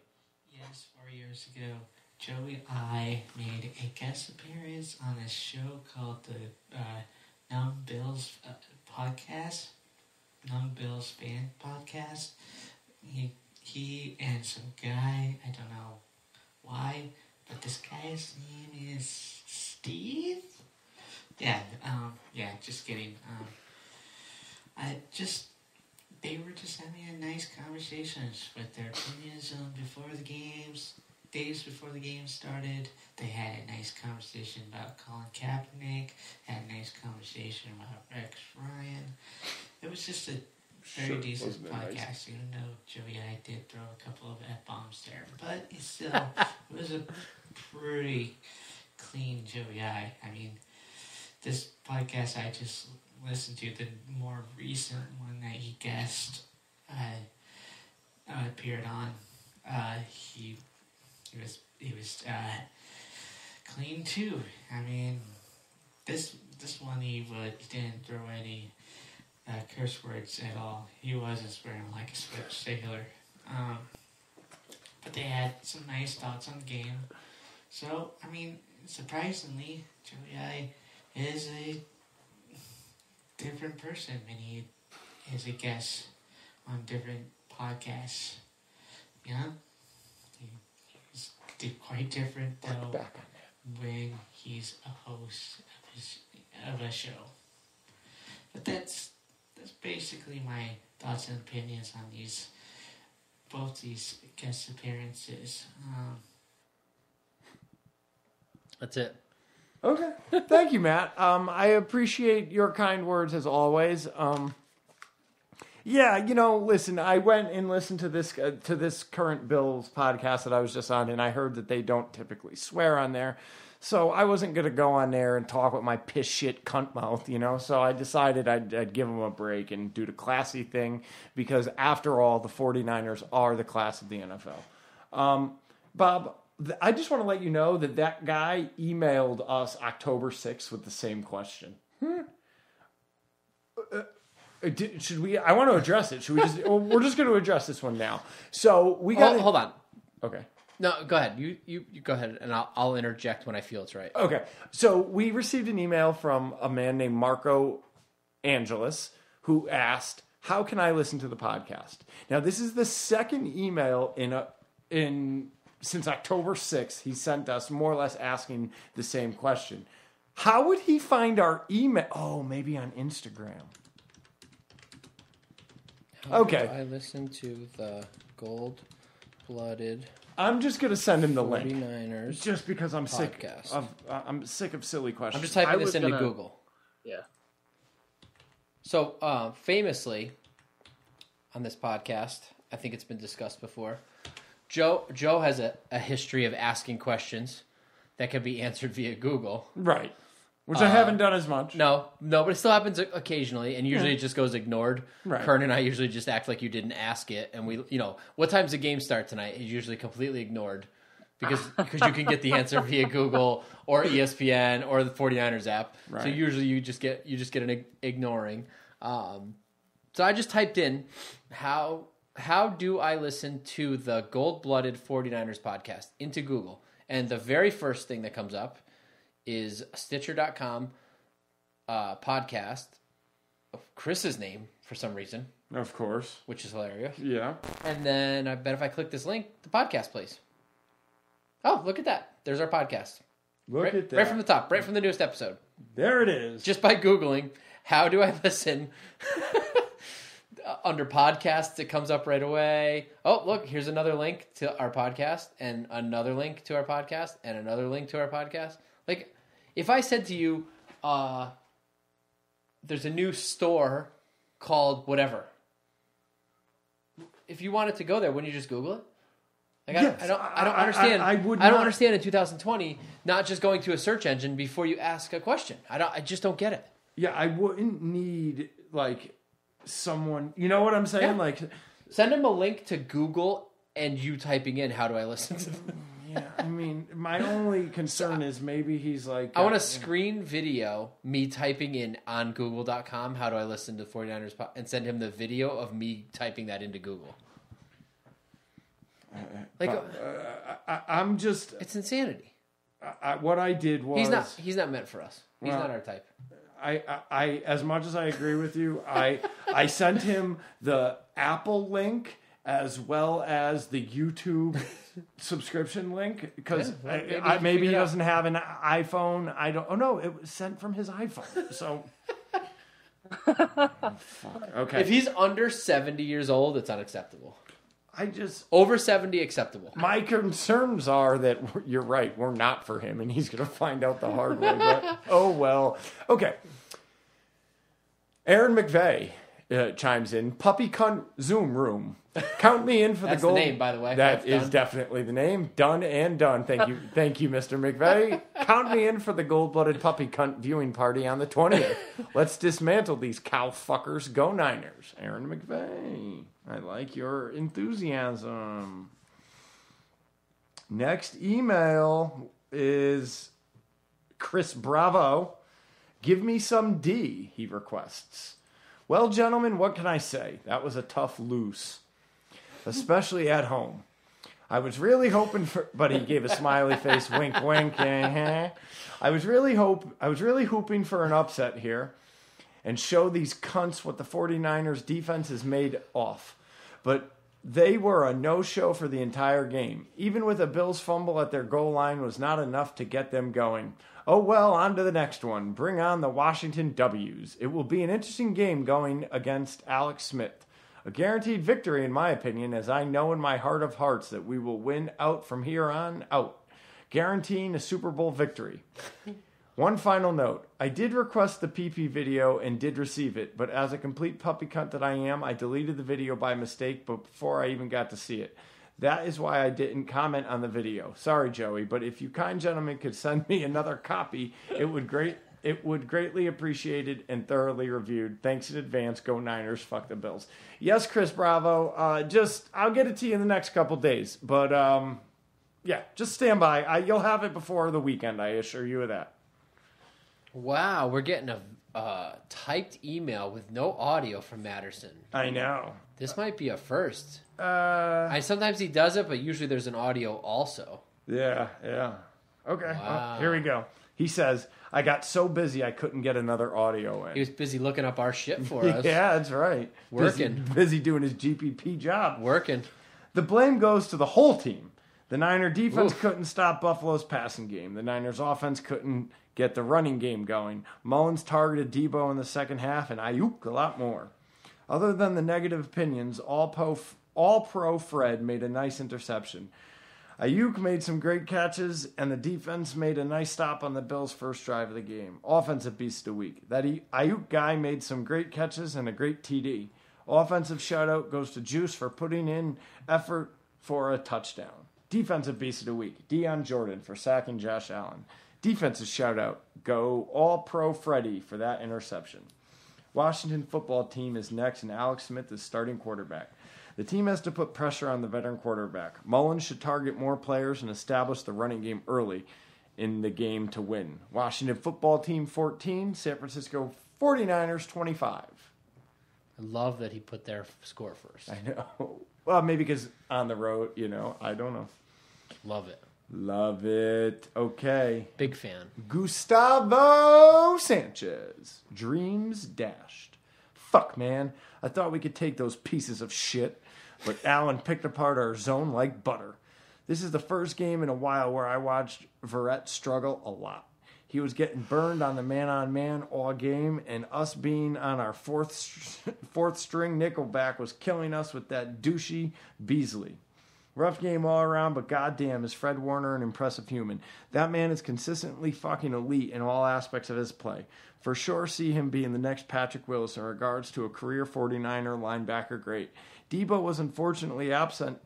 Yes, 4 years ago, Joey I made a guest appearance on a show called the Numb Bills podcast, Numb Bills Fan Podcast. He and some guy, I don't know why, but this guy's name is Steve? Yeah, just kidding. They were just having a nice conversations with their opinions before the games, days before the game started. They had a nice conversation about Colin Kaepernick, had a nice conversation about Rex Ryan. It was just a very decent podcast, even though Joey and I did throw a couple of F-bombs there. But it was a pretty clean Joey I. I mean, this podcast I just listened to, the more recent one that he appeared on, he was clean too. I mean, this one he didn't throw any curse words at all. He wasn't swearing like a sailor. But they had some nice thoughts on the game. So, I mean, surprisingly, Joey I is a different person when he is a guest on different podcasts. You know? He's quite different, though, when he's a host of a show. But that's basically my thoughts and opinions on both these guest appearances. That's it. Okay. Thank you, Matt. I appreciate your kind words as always. Yeah, listen, I went and listened to this current Bills podcast that I was just on, and I heard that they don't typically swear on there. So I wasn't going to go on there and talk with my piss shit cunt mouth, So I decided I'd give them a break and do the classy thing because, after all, the 49ers are the class of the NFL. Bob, I just want to let you know that guy emailed us October 6th with the same question. Should we? I want to address it. Should we just? We're just going to address this one now. So we got. Hold on. Okay. No, go ahead. You go ahead, and I'll interject when I feel it's right. Okay. So we received an email from a man named Marco Angelis who asked, "How can I listen to the podcast?" Now, this is the second email since October 6th. He sent us more or less asking the same question. How would he find our email? Oh, maybe on Instagram. Okay. I listen to the gold-blooded. I'm just going to send him the link. 49ers. Just because I'm podcast. sick of silly questions. I'm just typing this into Google. Yeah. So, famously, on this podcast, I think it's been discussed before, Joe has a history of asking questions that can be answered via Google. Right. Which I haven't done as much. No, but it still happens occasionally, and usually it just goes ignored. Right. Kern and I usually just act like you didn't ask it, and we, what time's the game start tonight is usually completely ignored because you can get the answer via Google or ESPN or the 49ers app. Right. So usually you just get an ignoring. So I just typed in how do I listen to the Gold-Blooded 49ers podcast into Google, and the very first thing that comes up is Stitcher.com podcast of Chris's name for some reason. Of course. Which is hilarious. Yeah. And then I bet if I click this link, the podcast plays. Oh, look at that. There's our podcast. Look at that. Right from the top, right from the newest episode. There it is. Just by Googling, how do I listen? Under podcasts, it comes up right away. Oh, look, here's another link to our podcast, and another link to our podcast, and another link to our podcast. Like, if I said to you, there's a new store called whatever, if you wanted to go there, wouldn't you just Google it? Like, yes, I don't understand. I don't understand in 2020 not just going to a search engine before you ask a question. I just don't get it. Yeah, I wouldn't need someone. You know what I'm saying? Yeah. Like, send him a link to Google and you typing in how do I listen to them. Yeah, I mean, my only concern is maybe he's like... I want to screen video me typing in on Google.com, how do I listen to 49ers, and send him the video of me typing that into Google. I'm just... It's insanity. What I did was... He's not meant for us. He's not our type. I as much as I agree with you, I sent him the Apple link as well as the YouTube subscription link because maybe he doesn't have an iPhone. I don't. Oh no, it was sent from his iPhone. So, fuck. Okay. If he's under 70 years old, it's unacceptable. Over 70 acceptable. My concerns are that you're right. We're not for him, and he's going to find out the hard way. But oh well. Okay. Aaron McVeigh chimes in. Puppy cunt Zoom room. Count me in for the goal. That's the name, by the way. That is definitely the name. Done and done. Thank you, Mr. McVeigh. Count me in for the gold-blooded puppy cunt viewing party on the 20th. Let's dismantle these cow fuckers. Go Niners. Aaron McVeigh. I like your enthusiasm. Next email is Chris Bravo. Give me some D, he requests. Well, gentlemen, what can I say? That was a tough loose, especially at home. I was really hoping for, but he gave a smiley face, wink, wink. I was really hoping for an upset here and show these cunts what the 49ers defense is made of. But they were a no-show for the entire game. Even with a Bills fumble at their goal line was not enough to get them going. Oh well, on to the next one. Bring on the Washington W's. It will be an interesting game going against Alex Smith. A guaranteed victory, in my opinion, as I know in my heart of hearts that we will win out from here on out. Guaranteeing a Super Bowl victory. One final note. I did request the PP video and did receive it, but as a complete puppy cunt that I am, I deleted the video by mistake before I even got to see it. That is why I didn't comment on the video. Sorry, Joey, but if you kind gentlemen could send me another copy, it would greatly appreciated and thoroughly reviewed. Thanks in advance. Go Niners. Fuck the Bills. Yes, Chris Bravo. I'll get it to you in the next couple days. But, yeah, just stand by. You'll have it before the weekend, I assure you of that. Wow, we're getting a typed email with no audio from Matterson. I know. This might be a first. Sometimes he does it, but usually there's an audio also. Yeah. Okay, Wow. well, here we go. He says, I got so busy I couldn't get another audio in. He was busy looking up our shit for us. Yeah, that's right. Working. Busy doing his GPP job. Working. The blame goes to the whole team. The Niner defense couldn't stop Buffalo's passing game. The Niners offense couldn't get the running game going. Mullins targeted Debo in the second half and Ayuk a lot more. Other than the negative opinions, all-pro Fred made a nice interception. Ayuk made some great catches, and the defense made a nice stop on the Bills' first drive of the game. Offensive beast of the week. That Ayuk guy made some great catches and a great TD. Offensive shout-out goes to Juice for putting in effort for a touchdown. Defensive beast of the week. Deion Jordan for sacking Josh Allen. Defensive shout-out. Go All-Pro Freddie for that interception. Washington football team is next, and Alex Smith is starting quarterback. The team has to put pressure on the veteran quarterback. Mullins should target more players and establish the running game early in the game to win. Washington football team 14, San Francisco 49ers 25. I love that he put their score first. I know. Well, maybe because on the road, I don't know. Love it. Love it. Okay. Big fan. Gustavo Sanchez. Dreams dashed. Fuck, man. I thought we could take those pieces of shit, but Allen picked apart our zone like butter. This is the first game in a while where I watched Verrett struggle a lot. He was getting burned on the man-on-man all game, and us being on our fourth string nickelback was killing us with that douchey Beasley. Rough game all around, but goddamn is Fred Warner an impressive human. That man is consistently fucking elite in all aspects of his play. For sure see him being the next Patrick Willis in regards to a career 49er linebacker great. Debo was unfortunately absent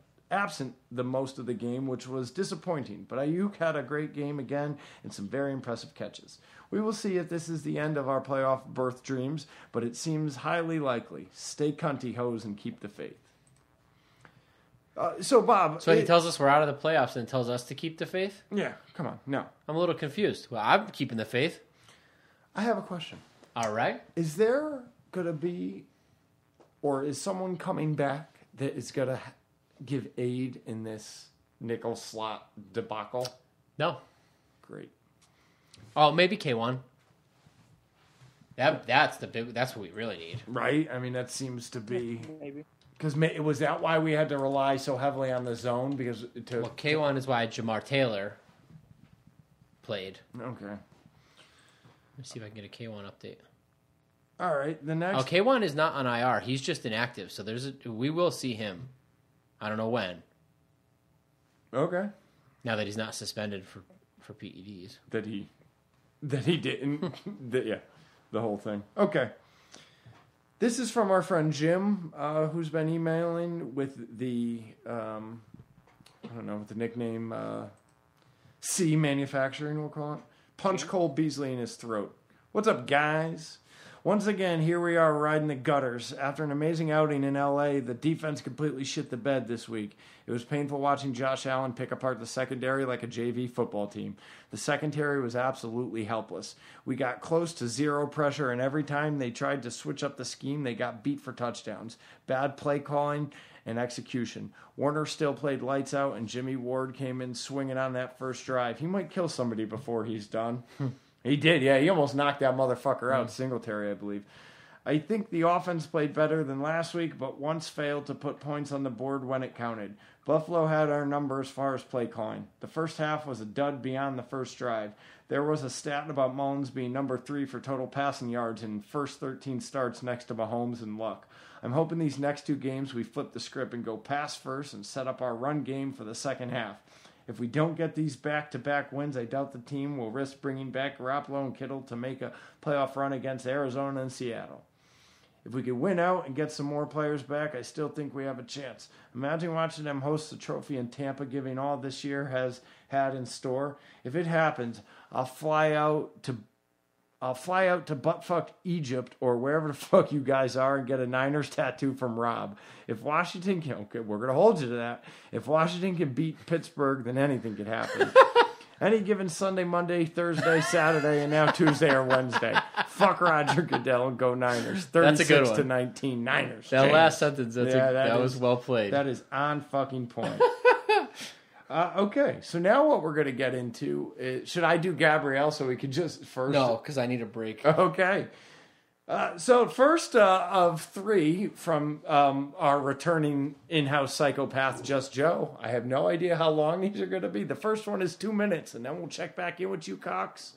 the most of the game, which was disappointing, but Ayuk had a great game again and some very impressive catches. We will see if this is the end of our playoff berth dreams, but it seems highly likely. Stay cunty hoes and keep the faith. So, Bob... So he tells us we're out of the playoffs and tells us to keep the faith? Yeah, come on, no. I'm a little confused. Well, I'm keeping the faith. I have a question. All right. Is there going to be, or is someone coming back that is going to give aid in this nickel slot debacle? No. Great. Oh, maybe K1. That's what we really need. Right? I mean, that seems to be... Maybe. Because was that why we had to rely so heavily on the zone? Because K1 is why Jamar Taylor played. Okay. Let me see if I can get a K1 update. All right, the next... Oh, K1 is not on IR. He's just inactive, so we will see him. I don't know when. Okay. Now that he's not suspended for PEDs. That he didn't. Yeah, the whole thing. Okay. This is from our friend Jim, who's been emailing with the, with the nickname C Manufacturing, we'll call it. Punch Cole Beasley in his throat. What's up, guys? Once again, here we are riding the gutters. After an amazing outing in L.A., the defense completely shit the bed this week. It was painful watching Josh Allen pick apart the secondary like a JV football team. The secondary was absolutely helpless. We got close to zero pressure, and every time they tried to switch up the scheme, they got beat for touchdowns. Bad play calling and execution. Warner still played lights out, and Jimmy Ward came in swinging on that first drive. He might kill somebody before he's done. He did, yeah. He almost knocked that motherfucker out, Singletary, I believe. I think the offense played better than last week, but once failed to put points on the board when it counted. Buffalo had our number as far as play calling. The first half was a dud beyond the first drive. There was a stat about Mullins being number 3 for total passing yards in first 13 starts next to Mahomes and Luck. I'm hoping these next 2 games we flip the script and go pass first and set up our run game for the second half. If we don't get these back-to-back wins, I doubt the team will risk bringing back Garoppolo and Kittle to make a playoff run against Arizona and Seattle. If we could win out and get some more players back, I still think we have a chance. Imagine watching them host the trophy in Tampa, giving all this year has had in store. If it happens, I'll fly out to buttfuck Egypt or wherever the fuck you guys are and get a Niners tattoo from Rob. If Washington can, okay, we're going to hold you to that. If Washington can beat Pittsburgh, then anything could happen. Any given Sunday, Monday, Thursday, Saturday, and now Tuesday or Wednesday. Fuck Roger Goodell and go Niners. 36-19 Niners. That James. last sentence, that was well played. That is on fucking point. Okay, so now what we're going to get into is, should I do Gabrielle so we could just first? No, because I need a break. Okay. So first of three from our returning in-house psychopath, Just Joe. I have no idea how long these are going to be. The first one is 2 minutes, and then we'll check back in with you, Cox.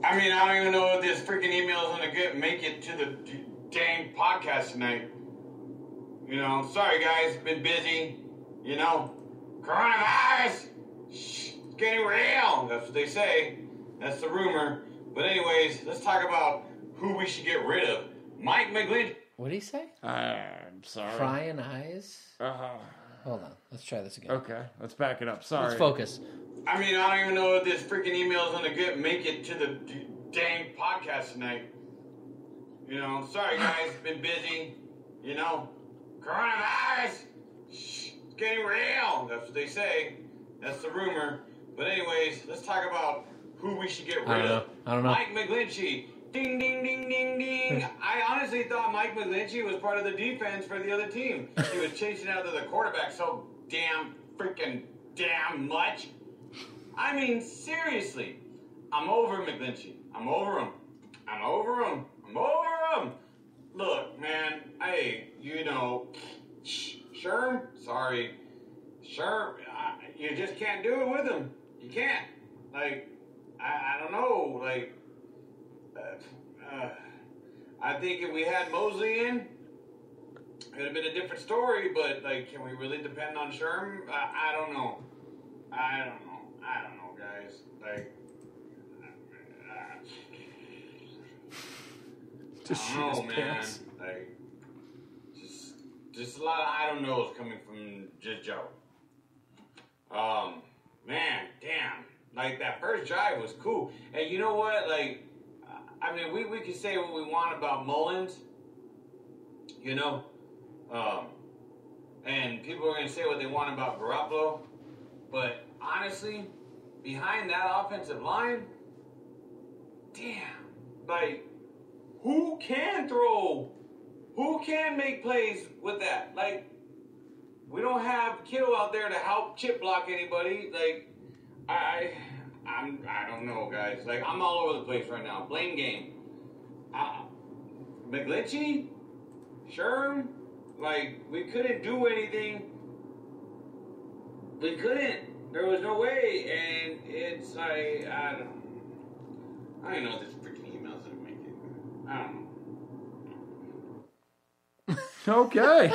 I mean, I don't even know if this freaking email is going to make it to the dang podcast tonight. You know, sorry guys, been busy. You know, coronavirus, it's getting real. That's what they say. That's the rumor. But anyways, let's talk about who we should get rid of. Mike McGlinchey. What did he say? I'm sorry. Crying eyes? Hold on. Let's try this again. Okay, let's back it up. Sorry. Let's focus. I mean, I don't even know if this freaking email is going to make it to the dang podcast tonight. You know, sorry guys, been busy. You know, coronavirus, it's getting real. That's what they say. That's the rumor. But anyways, let's talk about who we should get rid of. I don't know. Mike McGlinchey. Ding, ding, ding, ding, ding. I honestly thought Mike McGlinchey was part of the defense for the other team. He was chasing after the quarterback so damn much. I mean, seriously. I'm over McGlinchey. I'm over him. Look, man. Hey, you know, Sherm? Sorry. Sherm, you just can't do it with him. You can't. Like, I don't know. Like, I think if we had Mosley in, it would have been a different story, but, like, can we really depend on Sherm? I don't know. I don't know, guys. Like, Just I don't know, man. Like, just a lot of I don't knows coming from just Joe. Man, damn. Like, that first drive was cool. And you know what? Like, I mean, we can say what we want about Mullins, you know, and people are going to say what they want about Garoppolo, but honestly, behind that offensive line, damn, like, who can throw? Who can make plays with that? Like, we don't have Kittle out there to help chip block anybody. Like, I don't know, guys. Like, I'm all over the place right now. Blame game. McGlinchey? Sherm? Like, we couldn't do anything. We couldn't. There was no way. And it's like, I don't know if this freaking email's gonna make it. I don't know. Okay.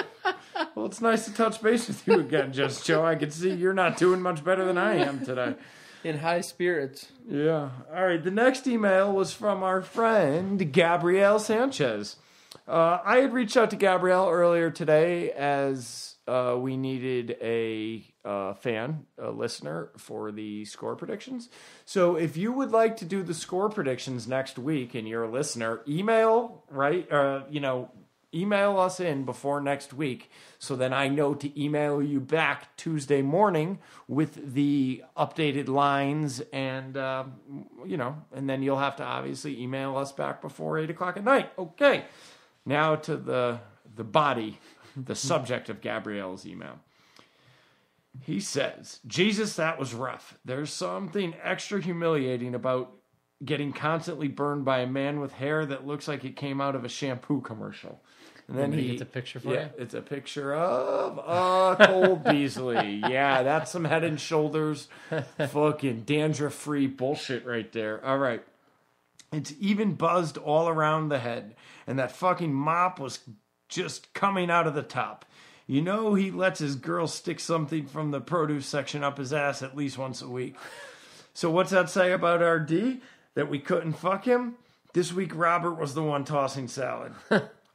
Well, it's nice to touch base with you again, Just Joe. I can see you're not doing much better than I am today. In high spirits. Yeah. All right. The next email was from our friend, Gabrielle Sanchez. I had reached out to Gabrielle earlier today as we needed a listener for the score predictions. So if you would like to do the score predictions next week and you're a listener, email us in before next week so then I know to email you back Tuesday morning with the updated lines and, and then you'll have to obviously email us back before 8 o'clock at night. Okay. Now to the body, the subject of Gabrielle's email. He says, Jesus, that was rough. There's something extra humiliating about getting constantly burned by a man with hair that looks like it came out of a shampoo commercial. And then he gets a picture for you? It's a picture of Cole Beasley. Yeah, that's some Head and Shoulders fucking dandruff-free bullshit right there. All right. It's even buzzed all around the head. And that fucking mop was just coming out of the top. You know he lets his girl stick something from the produce section up his ass at least once a week. So what's that say about our D? That we couldn't fuck him? This week, Robert was the one tossing salad.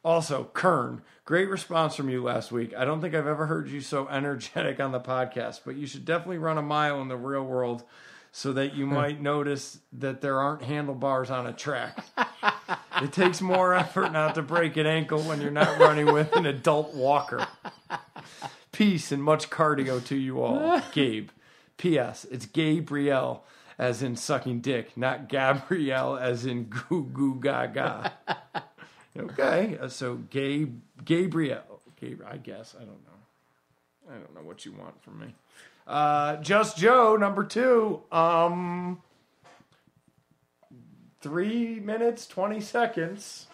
Also, Kern, great response from you last week. I don't think I've ever heard you so energetic on the podcast, but you should definitely run a mile in the real world so that you might notice that there aren't handlebars on a track. It takes more effort not to break an ankle when you're not running with an adult walker. Peace and much cardio to you all. Gabe. P.S. It's Gabrielle, as in sucking dick, not Gabrielle, as in goo goo gaga. Okay, so Gabrielle. I guess. I don't know. I don't know what you want from me. Just Joe, number 2. 3 minutes, 20 seconds.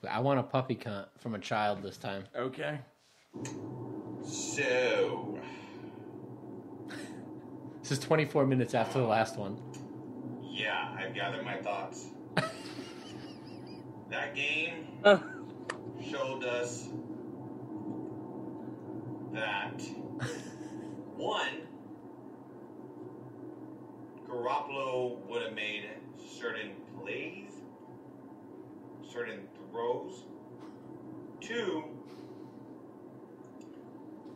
I want a puppy cunt from a child this time. Okay. So, This is 24 minutes after the last one. yeah, I've gathered my thoughts. That game showed us that, one, Garoppolo would have made certain plays, certain throws. 2,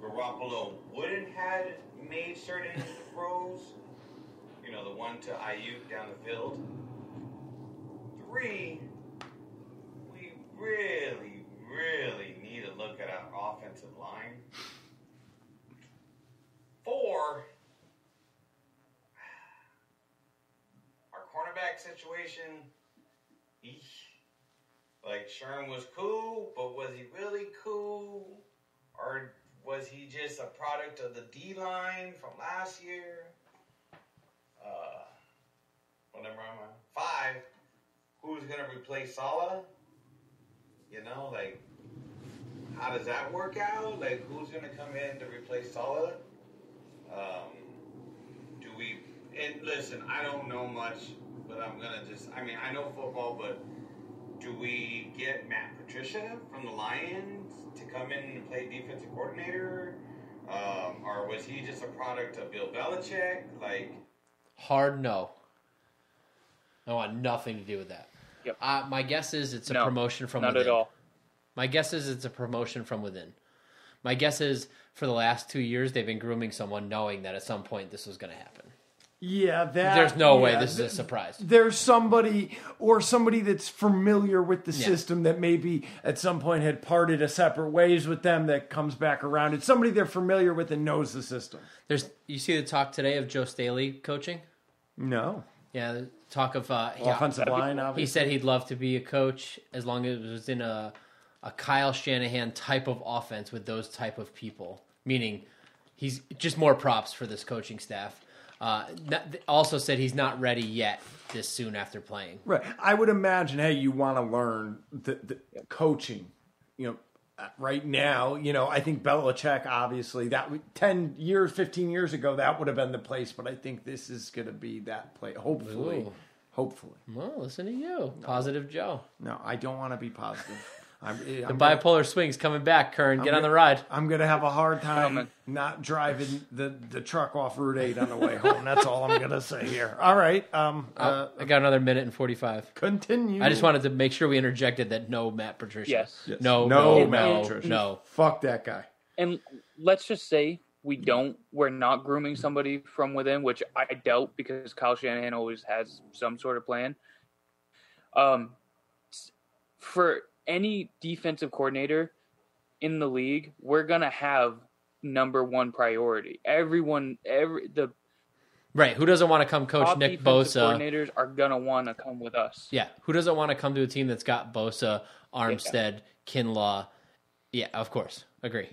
Garoppolo wouldn't have made certain throws. You know, the one to Ayuk down the field. 3, we really, really need to look at our offensive line. 4, our cornerback situation, like Sherm was cool, but was he really cool? Or was he just a product of the D-line from last year? What number am I? 5, who's going to replace Saleh? You know, like, how does that work out? Like, who's going to come in to replace Saleh? And listen, I don't know much, but I'm going to I know football, but do we get Matt Patricia from the Lions to come in and play defensive coordinator? Or was he just a product of Bill Belichick? Like, hard no. I want nothing to do with that. Yep. My guess is it's a promotion from within. Not at all. My guess is it's a promotion from within. My guess is for the last 2 years they've been grooming someone knowing that at some point this was going to happen. Yeah, there's no way this is a surprise. There's somebody that's familiar with the system that maybe at some point had parted a separate ways with them that comes back around. It's somebody they're familiar with and knows the system. You see the talk today of Joe Staley coaching? No. Yeah, the talk of offensive line, obviously. He said he'd love to be a coach as long as it was in a Kyle Shanahan type of offense with those type of people. Meaning, he's just more props for this coaching staff. Also said he's not ready yet this soon after playing. Right. I would imagine, hey, you want to learn the coaching, right now, I think Belichick, obviously, that 10 years, 15 years ago, that would have been the place, but I think this is going to be that place, hopefully. Ooh. Hopefully. Well, listen to you. Positive Joe. No, I don't want to be positive. The bipolar swing's coming back, Kern. Get on the ride. I'm going to have a hard time not driving the truck off Route 8 on the way home. That's all I'm going to say here. All right. I got another minute and 45. Continue. I just wanted to make sure we interjected that no Matt Patricia. Yes. No Matt Patricia. No. Fuck that guy. And let's just say we're not grooming somebody from within, which I doubt because Kyle Shanahan always has some sort of plan. For any defensive coordinator in the league, we're going to have number one priority. Right. Who doesn't want to come coach Nick Bosa? Coordinators are going to want to come with us. Yeah. Who doesn't want to come to a team that's got Bosa, Armstead, Kinlaw? Yeah, of course. Agree.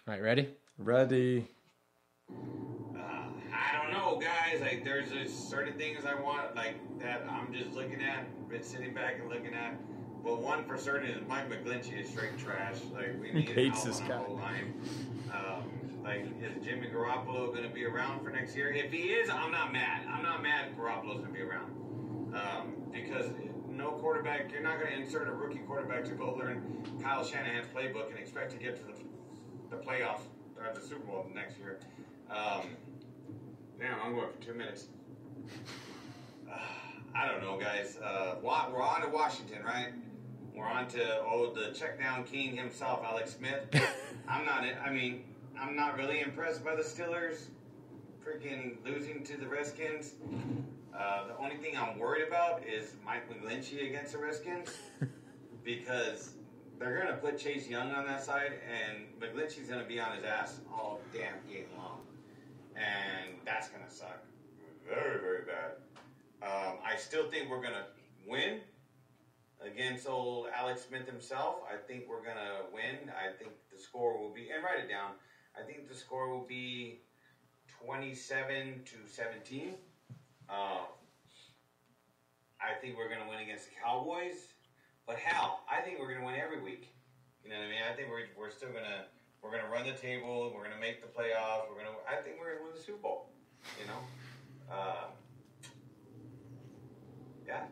All right, ready? Ready. I don't know, guys. Like, there's just certain things I want, like, that I'm just looking at, been sitting back and looking at. But one for certain is Mike McGlinchey is straight trash. Like, we need hates help this on guy. our whole line. Like, is Jimmy Garoppolo going to be around for next year? If he is, I'm not mad. I'm not mad Garoppolo's going to be around. Because no quarterback. You're not going to insert a rookie quarterback to go learn Kyle Shanahan's playbook and expect to get to the playoff or the Super Bowl next year. Damn, I'm going for 2 minutes. I don't know, guys. We're on to Washington, right? We're on to the check down king himself, Alex Smith. I'm not really impressed by the Steelers freaking losing to the Redskins. The only thing I'm worried about is Mike McGlinchey against the Redskins because they're going to put Chase Young on that side, and McGlinchey's going to be on his ass all damn game long. And that's going to suck very, very bad. I still think we're going to win against old Alex Smith himself. I think we're going to win. I think the score will be, and write it down, I think the score will be 27-17. I think we're going to win against the Cowboys. But hell, I think we're going to win every week. You know what I mean? I think we're still going to, we're going to run the table. We're going to make the playoffs. I think we're going to win the Super Bowl. You know? Yeah.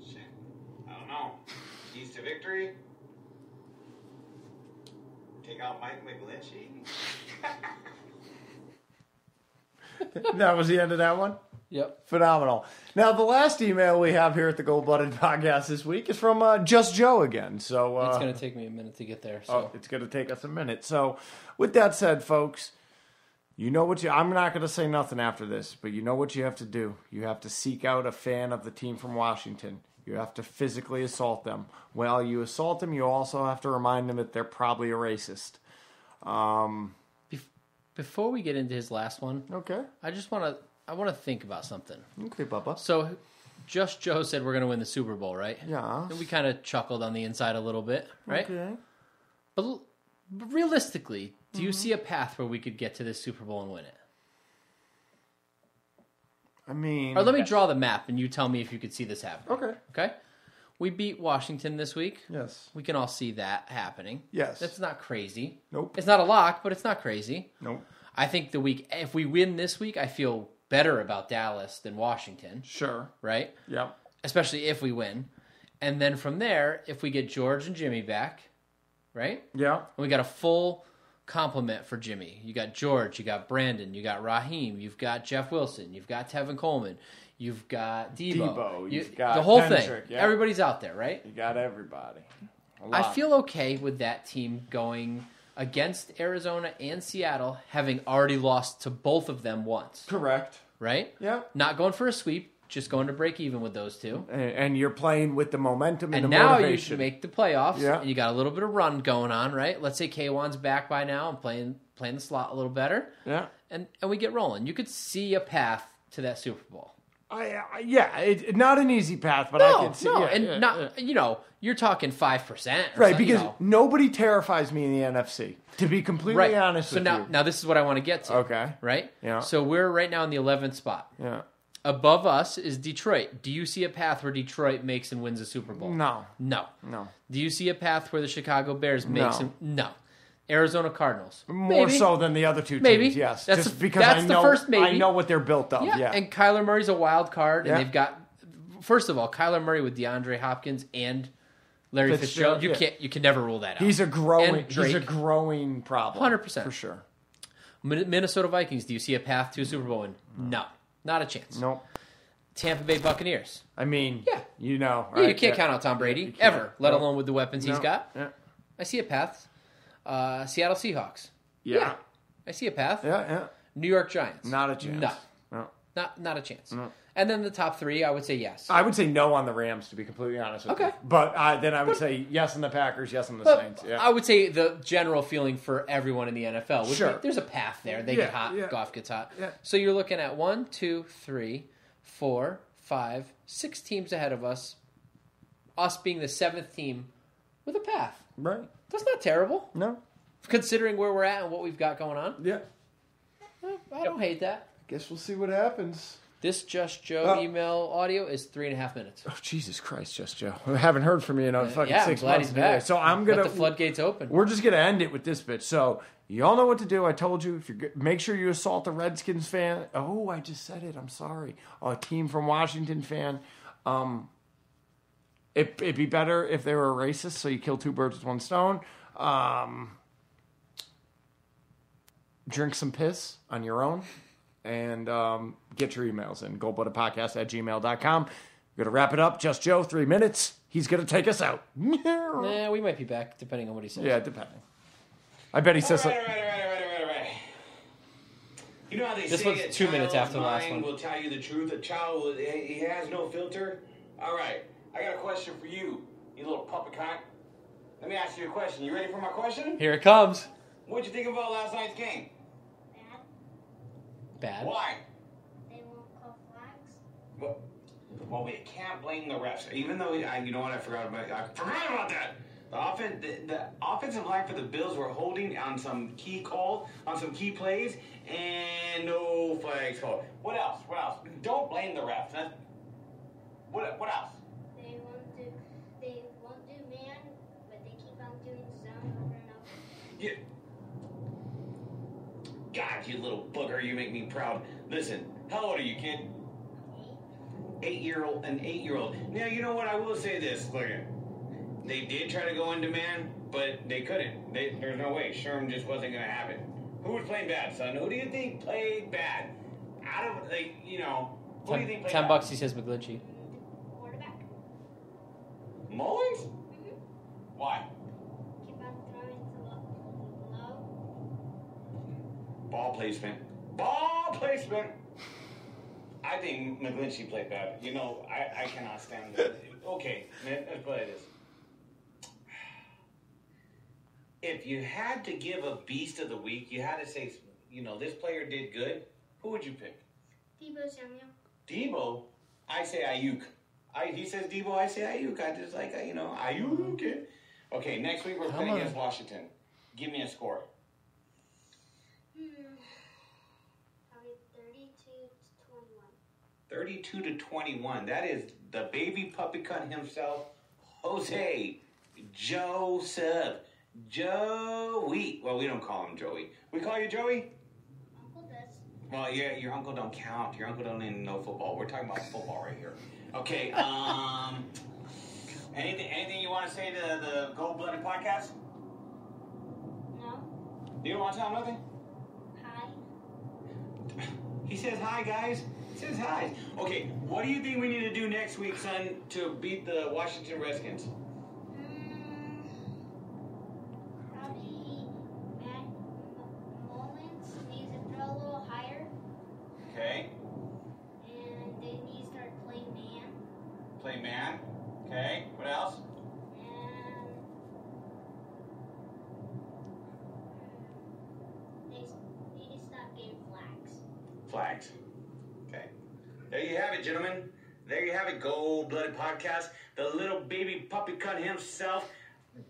Shit. I don't know. Keys to victory. Take out Mike McGlinchey. That was the end of that one? Yep. Phenomenal. Now, the last email we have here at the Gold Blooded Podcast this week is from Just Joe again. So it's going to take me a minute to get there. So. It's going to take us a minute. So, with that said, folks, you know what I'm not going to say nothing after this, but you know what you have to do. You have to seek out a fan of the team from Washington. You have to physically assault them. While you assault them, you also have to remind them that they're probably a racist. Before we get into his last one, okay, I want to think about something. Okay, Bubba. So, Just Joe said we're going to win the Super Bowl, right? Yeah. And we kind of chuckled on the inside a little bit, right? Okay. But realistically, do you see a path where we could get to this Super Bowl and win it? I mean... Or let me draw the map and you tell me if you could see this happening. Okay. Okay? We beat Washington this week. Yes. We can all see that happening. Yes. That's not crazy. Nope. It's not a lock, but it's not crazy. Nope. I think if we win this week, I feel better about Dallas than Washington. Sure. Right? Yep. Especially if we win. And then from there, if we get George and Jimmy back, right? Yeah. And we got a full complement for Jimmy. You got George, you got Brandon, you got Raheem, you've got Jeff Wilson, you've got Tevin Coleman, you've got Debo. You've got the whole Kendrick, thing. yeah. Everybody's out there, right? You got everybody. I feel okay with that team going against Arizona and Seattle, having already lost to both of them once. Correct. Right? Yeah. Not going for a sweep, just going to break even with those two. And you're playing with the momentum and the now motivation. you should make the playoffs, Yeah. and you got a little bit of run going on, right? Let's say K1's back by now and playing the slot a little better. Yeah. And we get rolling. You could see a path to that Super Bowl. It's not an easy path, but I can see. No, yeah, and yeah, not yeah. You're talking 5%, right? Because nobody terrifies me in the NFC. To be completely honest with you. Now this is what I want to get to. Okay. Right. Yeah. So we're right now in the 11th spot. Yeah. Above us is Detroit. Do you see a path where Detroit makes and wins a Super Bowl? No. No. Do you see a path where the Chicago Bears makes and no? Arizona Cardinals. More so than the other two teams, Maybe. yes. That's just the, because that's I know, the first maybe. I know what they're built of. Yeah. And Kyler Murray's a wild card, and Yeah. they've got, first of all, Kyler Murray with DeAndre Hopkins and Larry Fitzgerald. You can never rule that out. He's a growing And problem. 100%. For sure. Minnesota Vikings, do you see a path to a Super Bowl win? No. Not a chance. Nope. Tampa Bay Buccaneers. I mean, yeah. You know. Yeah, you can't count out Tom Brady, ever, let alone with the weapons he's got. Yeah. I see a path. Seattle Seahawks. Yeah. I see a path. Yeah. New York Giants. Not a chance. No. Not a chance. No. And then the top three, I would say yes. I would say no on the Rams, to be completely honest with you. But then I would say yes on the Packers, yes on the Saints. Yeah. I would say the general feeling for everyone in the NFL would Sure. be there's a path there. They get hot. Yeah. Goff gets hot. Yeah. So you're looking at 1, 2, 3, 4, 5, 6 teams ahead of us. Us being the 7th team with a path. Right. That's not terrible. No. Considering where we're at and what we've got going on. Yeah. I don't hate that. Guess we'll see what happens. This Just Joe email audio is 3.5 minutes. Oh, Jesus Christ, Just Joe. I haven't heard from you in fucking 6 I'm glad months. he's back. So I'm going to... Let the floodgates open. We're just going to end it with this bitch. So y'all know what to do. I told you. Make sure you assault a Redskins fan. Oh, I just said it. I'm sorry. A team from Washington fan. It'd be better if they were racist, so you kill two birds with one stone. Drink some piss on your own, and get your emails in. goldbloodedpodcast@gmail.com. We're going to wrap it up. Just Joe, 3 minutes. He's going to take us out. Nah, we might be back, depending on what he says. Yeah, depending. I bet he says... All right. You know how they This say one's a 2 minutes child's after the last mind one. will tell you the truth. A child, he has no filter. All right, I got a question for you, you little puppet cunt. Let me ask you a question. You ready for my question? Here it comes. What'd you think about last night's game? Bad. Why? They won't call flags. Well, we can't blame the refs. Even though, you know what, I forgot about that. The offensive line for the Bills were holding on some key plays, and no flags called. What else? Don't blame the refs. What else? They won't do man, but they keep on doing zone over and over. Yeah. God, you little booger, you make me proud. Listen, how old are you, kid? 8-year-old. An 8-year-old. Now, you know what? I will say this. Look at it. They did try to go into man, but they couldn't. There's no way. Sherm just wasn't going to happen. Who was playing bad, son? Who do you think played bad? What do you think played bad? $10, he says McGlinchey. Quarterback. Mullins? Mm-hmm. Why? Keep on throwing to low. Ball placement. I think McGlinchey played bad. You know, I cannot stand that. Okay, let's play this. If you had to give a beast of the week, you had to say, this player did good, who would you pick? Debo Samuel. Debo? I say Ayuk. He says Debo, I say Ayuk. I just like, Ayuk. Okay, next week we're playing against Washington. Give me a score. Probably 32-21. 32-21. That is the baby puppy cunt himself, Jose Joseph. Joey. Well, we don't call him Joey. We call you Joey? Uncle does. Well, yeah, your uncle don't count. Your uncle don't even know football. We're talking about football right here. Okay, anything you want to say to the Gold Blooded Podcast? No. You don't want to tell him nothing? Hi. He says hi, guys. He says hi. Okay, what do you think we need to do next week, son, to beat the Washington Redskins? Probably Matt Mullins needs to throw a little higher. Okay. And they need to start playing man. Play man. Okay. What else? And they need to stop getting flags. Flags. Okay. There you have it, gentlemen. There you have it, Gold-Blooded Podcast. The little baby puppy cunt himself,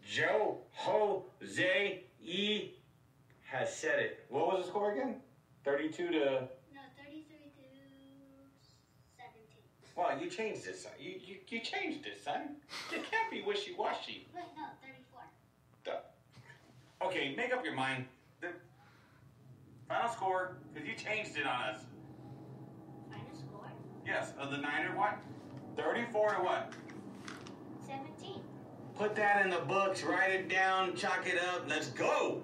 Joe Jose E has said it. What was the score again? 32 to... No, 33-17. Well, you changed it, son. You changed it, son. You can't be wishy-washy. Wait, no, 34. Okay, make up your mind. The final score, because you changed it on us. Final score? Yes, of the Niner, what? 34 to what? 17. Put that in the books, write it down, chalk it up. Let's go.